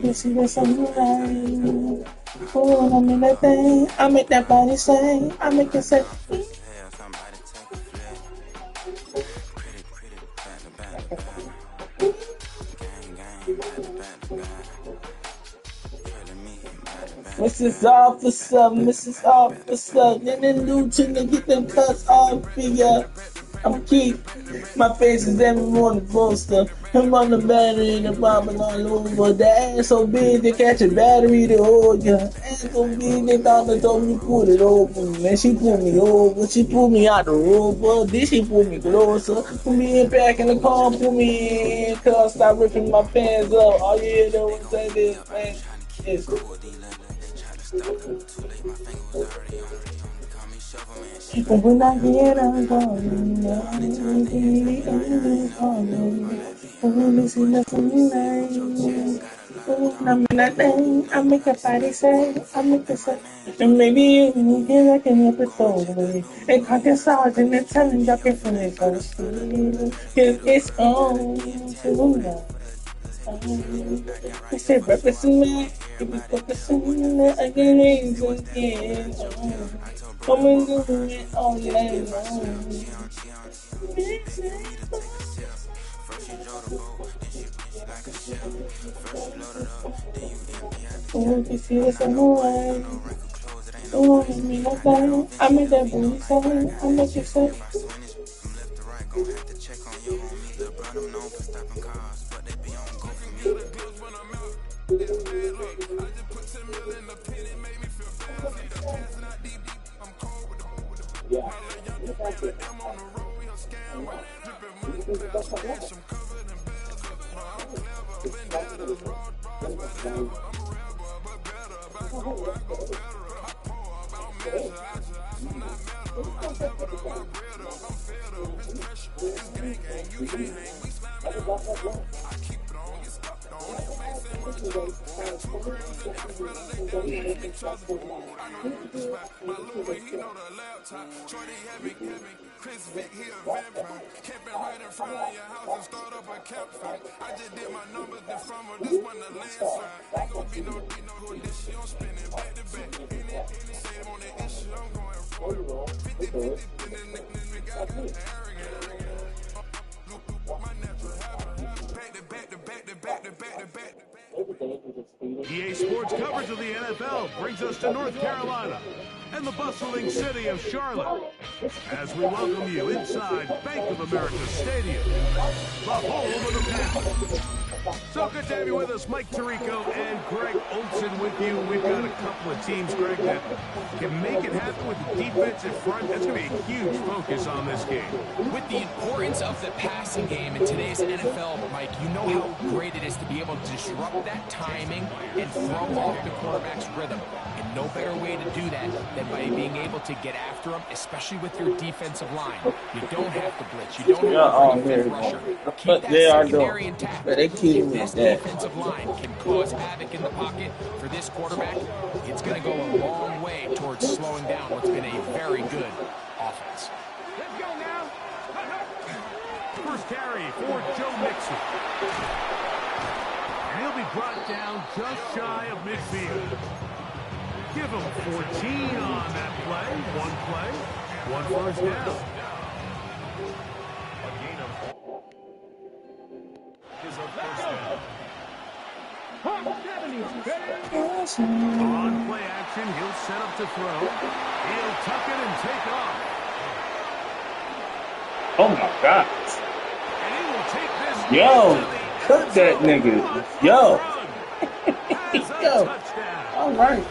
S1: this is something like, oh, I mean that thing, I make that body say, I make it say. Mrs. Officer, Mrs. Officer, then the Newton to get them cuts off figure. I'm keep my face is everyone on the poster. I'm on the battery, the bombing all over. The ass so big they catch a battery to hold ya. Ass so big they thought they told me put it over. Man, she pulled me over. She pulled me out the rover. Then she pulled me closer. Put me in back in the car, put me in. Cause stop ripping my pants up. All you hear though is say this, man. Yes. When I get I'm going, I make a body say, I make a say, and maybe you get like an episode. And cut the sauce and the telling you can finish it's on. I said, represent me, if you represent me again. Come and do it all night long. Oh, you see this on the way. Oh, I mean, I made that booty say, I make it say.
S7: My Louis, he know the laptop. Shorty heavy, Chris Vick, he a vampire. Camping right in front of your house and start up a campfire. I just did my numbers, then from her, this one the landslide. Ain't gon' be no who this shit, I'm spinning back to back. Any save on the issue, I'm going roll. 50-50, and the got arrogant. My natural habit. Back to back.
S2: EA Sports coverage of the NFL brings us to North Carolina and the bustling city of Charlotte as we welcome you inside Bank of America Stadium, the home of the Panthers. So good to have you with us, Mike Tirico and Greg Olson with you. We've got a couple of teams, Greg, that can make it happen with the defensive front. That's going to be a huge focus on this game.
S3: With the importance of the passing game in today's NFL, Mike, you know how great it is to be able to disrupt that timing and throw off the quarterback's rhythm. And no better way to do that than by being able to get after them, especially with your defensive line. You don't have to blitz. You don't have to bring a fifth rusher. Keep that secondary intact. If this defensive line can cause havoc in the pocket for this quarterback, it's going to go a long way towards slowing down what's been a very good offense.
S5: Let's go now.
S2: First carry for Joe Mixon. And he'll be brought down just shy of midfield. Give him 14 on that play. One first down.
S4: A gain of is a first down.
S2: On play action, he'll set up to throw. He'll tuck it and take off.
S1: Oh my God.
S2: And he will take this.
S1: Yo, cook that nigga. Yo. Yo. All right.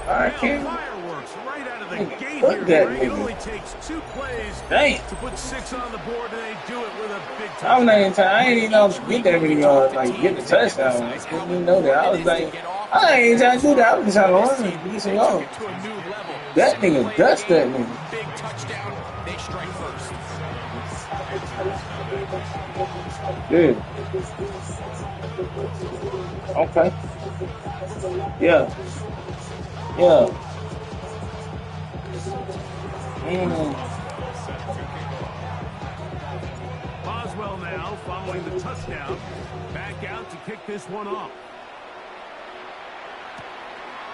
S1: I can't.
S2: Fireworks right out of the gate
S1: Cook
S2: here.
S1: that
S2: It only
S1: nigga.
S2: takes 2 plays
S1: Dang.
S2: to put 6 on the board, and they do it with a big
S1: I'm
S2: touchdown.
S1: not even I ain't even know to get that many yards, like get the touchdown. I didn't even know that. I was like, I ain't even trying to do that. I was just trying to run and get some yards.
S3: To a new level.
S1: That nigga dust that nigga.
S3: Big touchdown. They strike first.
S1: Good. Okay. Yeah. Yeah.
S2: Boswell now following the touchdown. Back out to kick this one off.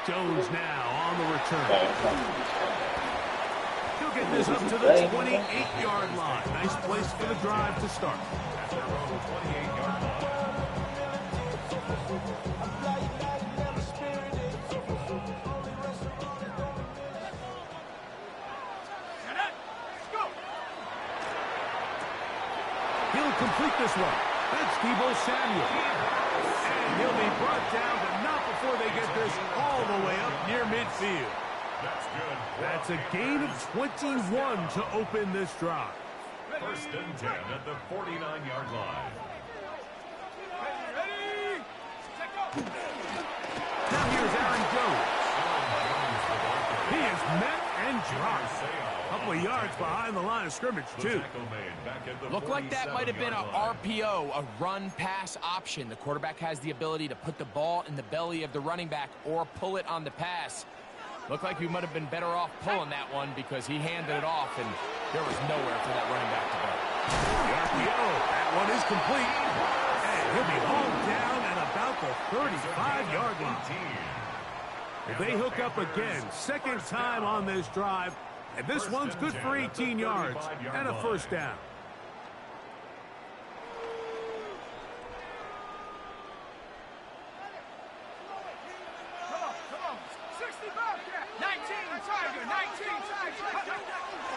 S2: Jones now on the return. He'll get this up to the 28-yard line. Nice place for the drive to start.
S4: At their own 28-yard line.
S2: He'll complete this one. That's Deebo Samuel. And he'll be brought down, but not before they get this all the way up near midfield.
S4: That's good.
S2: That's a gain of 21 to open this drive.
S4: First and 10 at the 49-yard line.
S2: Now here's Aaron Jones. He is met and dropped. A couple of yards behind the line of scrimmage, too.
S3: Looked like that might have been a RPO, a run-pass option. The quarterback has the ability to put the ball in the belly of the running back or pull it on the pass. Looked like we might have been better off pulling that one because he handed it off, and there was nowhere for that running back to go.
S2: The RPO, that one is complete. And he'll be hauled down at about the 35-yard line. Well, they hook up again, second time on this drive, and this one's good for 18 yards and a first down.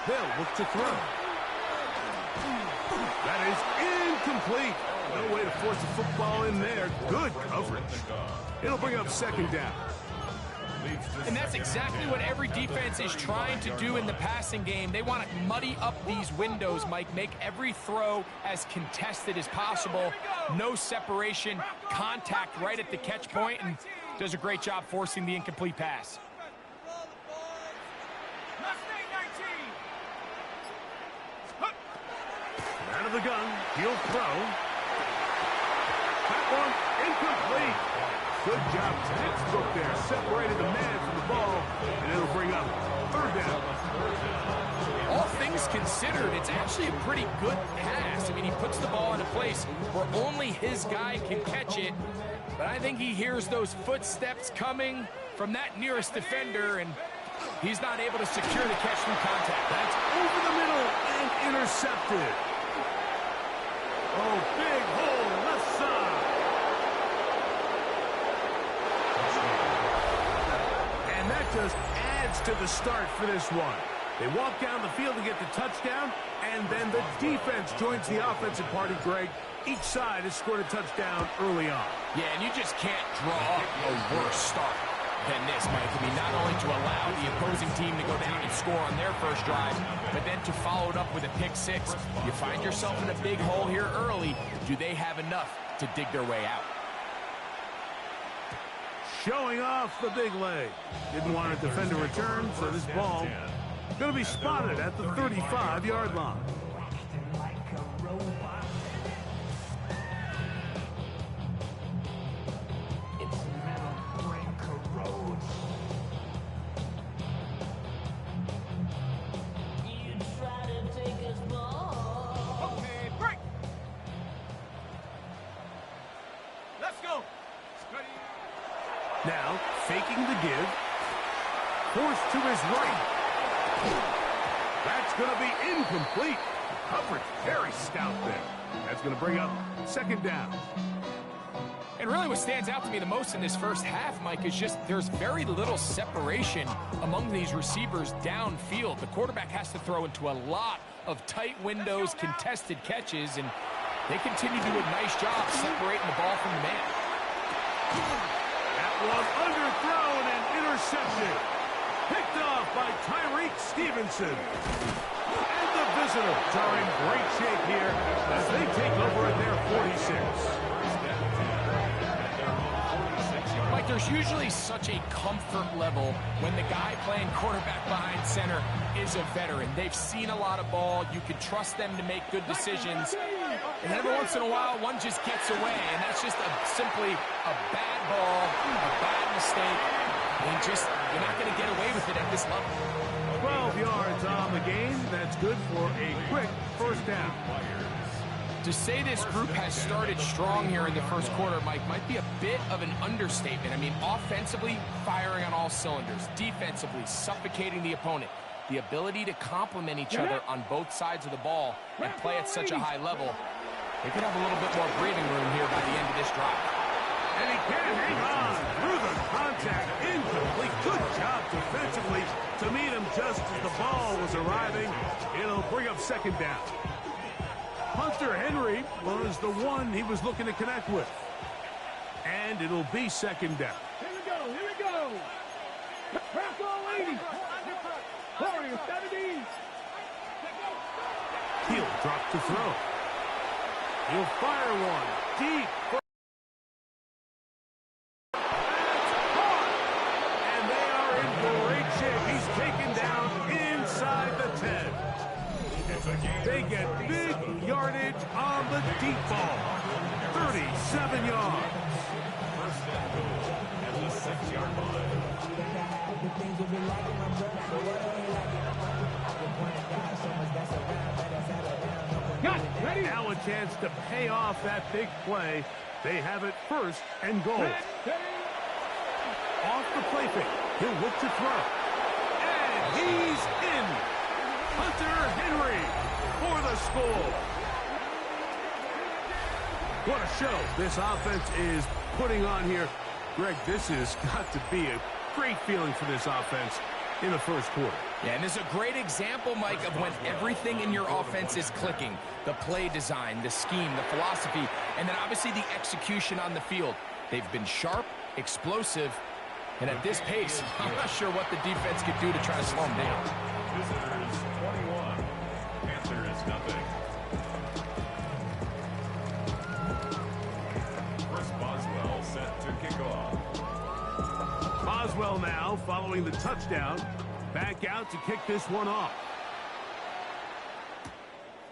S2: They'll look to throw. That is incomplete. No way to force the football in there. Good coverage. It'll bring up second down.
S3: And that's exactly what every defense is trying to do in the passing game. They want to muddy up these windows, Mike, make every throw as contested as possible. No separation, contact right at the catch point, and does a great job forcing the incomplete pass.
S2: Out of the gun, he'll throw. That one incomplete. Good job, textbook there. Separated the man from the ball, and it'll bring up third down.
S3: All things considered, it's actually a pretty good pass. I mean, he puts the ball in a place where only his guy can catch it. But I think he hears those footsteps coming from that nearest defender, and he's not able to secure the catch through contact.
S2: That's over the middle and intercepted. Oh, big hole left side. And that just adds to the start for this one. They walk down the field to get the touchdown, and then the defense joins the offensive party, Greg. Each side has scored a touchdown early on.
S3: Yeah, and you just can't draw up a worse start than this, Mike. I mean, not only to allow the opposing team to go down and score on their first drive, but then to follow it up with a pick six. You find yourself in a big hole here early. Do they have enough to dig their way out?
S2: Showing off the big leg. Didn't want to defend a return, so this ball going to be spotted at the 35-yard line. Now, faking the give. Forced to his right. That's going to be incomplete. Coverage very stout there. That's going to bring up second down.
S3: And really what stands out to me the most in this first half, Mike, is just there's very little separation among these receivers downfield. The quarterback has to throw into a lot of tight windows, contested catches, and they continue to do a nice job separating the ball from the man.
S2: That was underthrown and intercepted. Picked off by Tyreek Stevenson. And the visitors are in great shape here as they take over at their 46.
S3: Mike, there's usually such a comfort level when the guy playing quarterback behind center is a veteran. They've seen a lot of ball. You can trust them to make good decisions. And every once in a while, one just gets away, and that's just simply a bad ball, a bad mistake. And you're not going to get away with it at this level.
S2: 12 yards on the game. That's good for a quick first down.
S3: To say this group has started strong here in the first quarter, Mike, might be a bit of an understatement. I mean, offensively, firing on all cylinders. Defensively, suffocating the opponent. The ability to complement each other on both sides of the ball and play at such a high level. They could have a little bit more breathing room here by the end of this drive.
S2: And he can't hang on through the contact. Incomplete. Good job defensively to meet him just as the ball was arriving. It'll bring up second down. Hunter Henry was the one he was looking to connect with. And it'll be second down.
S5: Here we go, here we go. Crack all 80. Warrior 70.
S2: He'll drop to throw. He'll fire one deep. And they are in great shape. He's taken down inside the 10. They get big yardage on the deep ball. 37 yards.
S4: First and goal at the 6-yard line.
S2: Now a chance to pay off that big play. They have it first and goal. Off the play fake. He'll look to throw. And he's in. Hunter Henry for the score. What a show this offense is putting on here. Greg, this has got to be a great feeling for this offense in the first quarter.
S3: Yeah, and this is a great example, Mike, of when everything in your offense is clicking. The play design, the scheme, the philosophy, and then obviously the execution on the field. They've been sharp, explosive, and at this pace, I'm not sure what the defense could do to try to slow them down.
S4: Visitors 21, Panthers nothing. Chris Boswell set to kick off.
S2: Boswell now following the touchdown. Back out to kick this one off.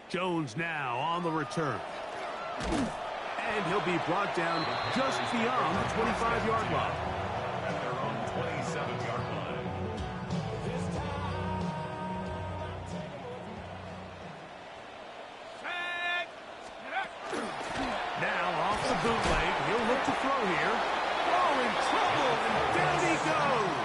S2: Jones now on the return. And he'll be brought down just beyond the 25-yard line.
S4: At their own 27-yard line.
S2: Now off the bootleg, he'll look to throw here. Oh, in trouble, and down he goes.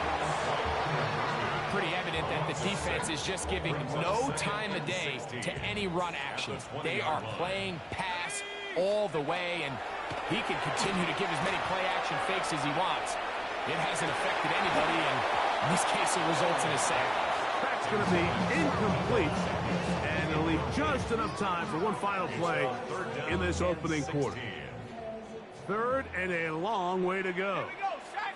S3: Pretty evident that the defense is just giving no time of day to any run action. They are playing pass all the way, and he can continue to give as many play-action fakes as he wants. It hasn't affected anybody, and in this case, it results in a sack.
S2: That's going to be incomplete, and it'll leave just enough time for one final play in this opening quarter. Third and a long way to go.
S5: Here we go, set.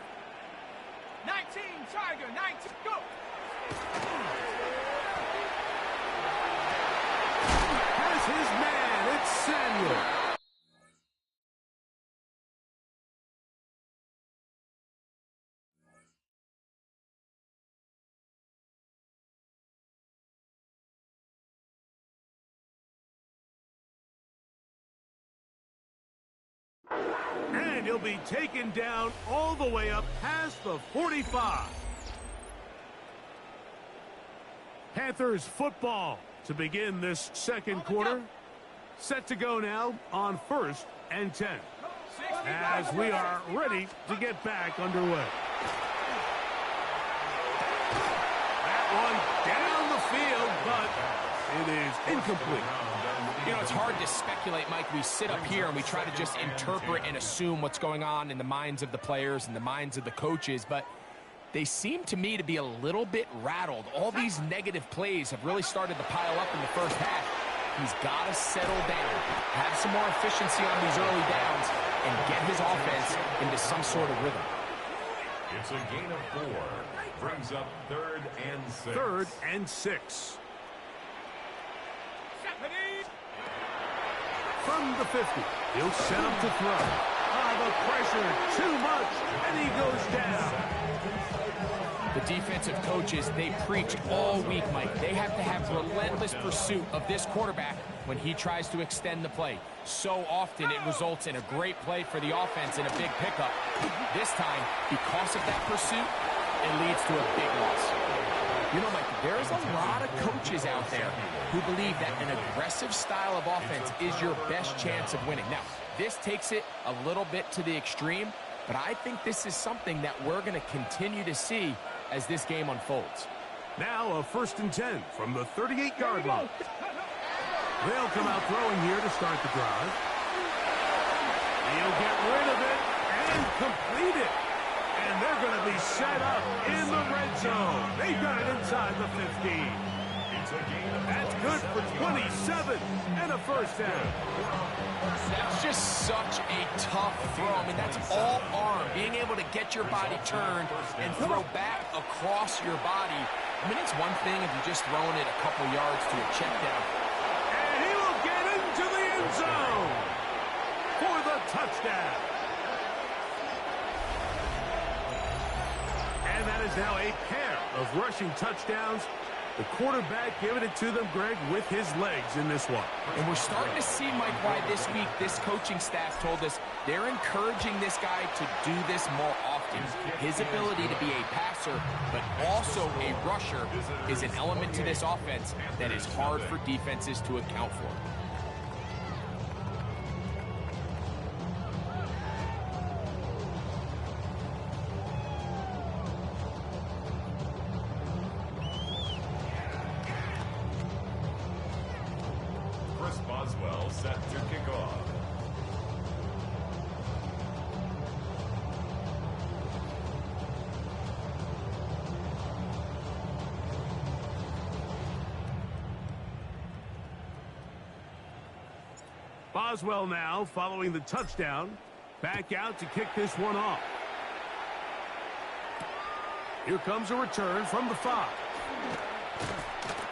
S5: 19, Tiger, 19, go.
S2: Has his man, it's Samuel. And he'll be taken down all the way up past the 45. Panthers football to begin this second quarter. Set to go now on 1st and 10. As we are ready to get back underway. That one down the field, but it is incomplete.
S3: You know, it's hard to speculate, Mike. We sit up here and we try to just interpret and assume what's going on in the minds of the players and the minds of the coaches, but they seem to me to be a little bit rattled. All these negative plays have really started to pile up in the first half. He's got to settle down, have some more efficiency on these early downs, and get his offense into some sort of rhythm.
S4: It's a gain of 4. Brings up 3rd and 6.
S2: 3rd and 6. From the 50, he'll set up to throw. The pressure, too much, and he goes down.
S3: The defensive coaches, they preach all week, Mike. They have to have relentless pursuit of this quarterback when he tries to extend the play. So often it results in a great play for the offense and a big pickup. This time, because of that pursuit, it leads to a big loss. You know, Mike, there's a lot of coaches out there who believe that an aggressive style of offense is your best chance of winning. Now, this takes it a little bit to the extreme, but I think this is something that we're going to continue to see as this game unfolds.
S2: Now a 1st and 10 from the 38-yard line. They'll come out throwing here to start the drive. He'll get rid of it and complete it. And they're going to be set up in the red zone. They've got it inside the 15. That's good for 27 and a first down.
S3: That's just such a tough throw. I mean, that's all arm. Being able to get your body turned and throw back across your body. I mean, it's one thing if you're just throwing it a couple yards to a check down.
S2: And he will get into the end zone for the touchdown. And that is now a pair of rushing touchdowns. The quarterback giving it to them, Greg, with his legs in this one.
S3: And we're starting to see, Mike, why this week this coaching staff told us they're encouraging this guy to do this more often. His ability to be a passer, but also a rusher, is an element to this offense that is hard for defenses to account for.
S4: Boswell set to kick off.
S2: Boswell now following the touchdown. Back out to kick this one off. Here comes a return from the 5.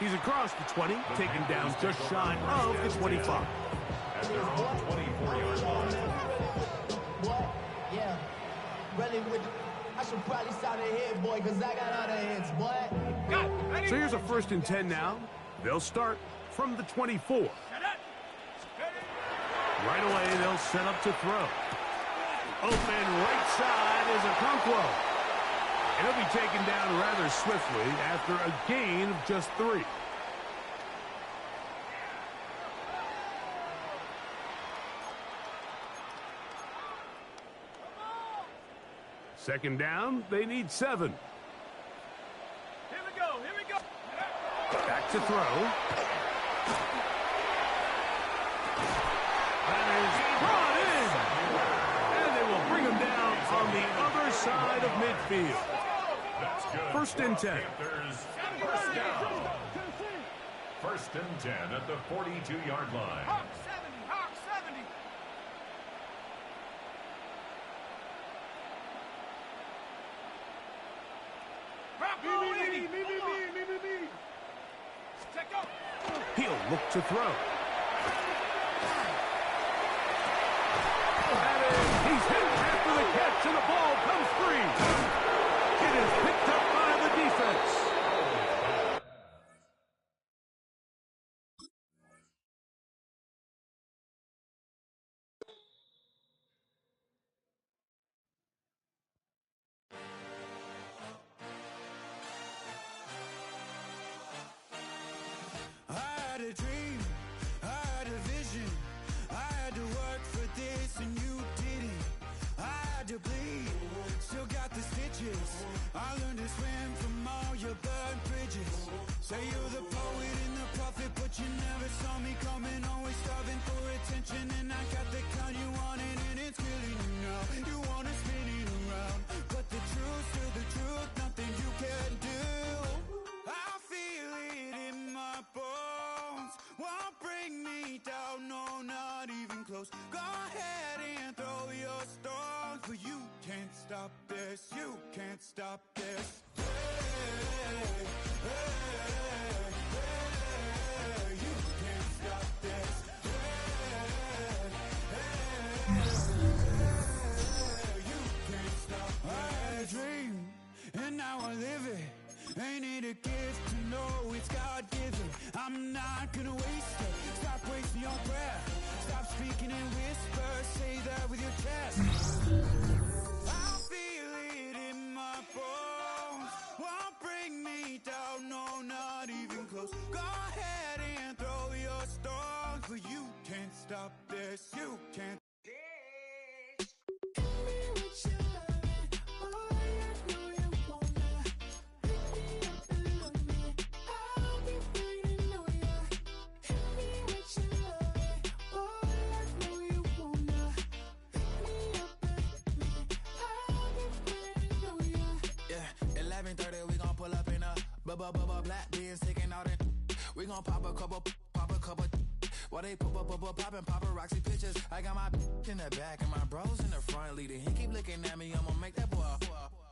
S2: He's across the 20, taken down just shy of the 25.
S4: At their own 24-yard line.
S8: What? Yeah. Really with I should probably start ahead, boy, because I got other hits, boy.
S2: So here's a 1st and 10 now. They'll start from the 24. Right away, they'll set up to throw. Open right side is Okonkwo. And he'll be taken down rather swiftly after a gain of just 3. Second down, they need 7.
S5: Here we go, here we go.
S2: Back to throw. That is brought in. And they will bring him down on the other side of midfield.
S4: That's good.
S2: First and 10.
S4: Panthers, first down. First and 10 at the 42-yard line.
S5: Hawk 70, Hawk 70. Me. Check out.
S2: He'll look to throw. He's hit after the catch, and the ball comes free. It is picked up by the defense.
S9: I had a dream, I had a vision, I had to work for this and you didn't. I had to bleed, still got the stitches. I learned to swim from all your burned bridges. Say you're the poet and the prophet, but you never saw me coming. Always starving for attention, and I got the kind you wanted, and it's killing you now. You wanna spin it around, but the truth's still the truth. Nothing you can do. I feel it in my bones. Won't bring me down, no, not even close. Go ahead and throw your stones, but you can't stop this. You can't stop this. Hey, hey, hey, you can't stop this. You can't stop. I had a dream, and now I live it. Ain't it a gift to know it's God-given? I'm not gonna waste it. Stop wasting your breath. Stop speaking in whispers. Say that with your chest. I feel it in my bones. Won't bring me down, no, not even close. Go ahead and throw your stones, but you can't stop this. You can't. Black beans sticking out and we gon' pop a couple. While they poppin' paparazzi pictures. I got my in the back and my bros in the front leading. He keep looking at me, I'ma make that boy.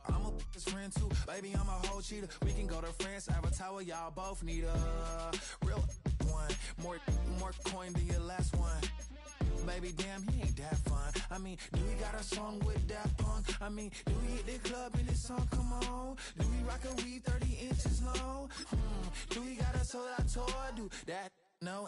S9: I'm a his friend too, baby, I'm a whole cheater. We can go to France, Avatar, y'all both need a real one. More coin than your last one. Baby, damn, he ain't that fun. I mean, do we got a song with that punk? I mean, do we hit the club in this song? Come on. Do we rock a weed 30 inches long? Do we got a sold out tour? Do that? No.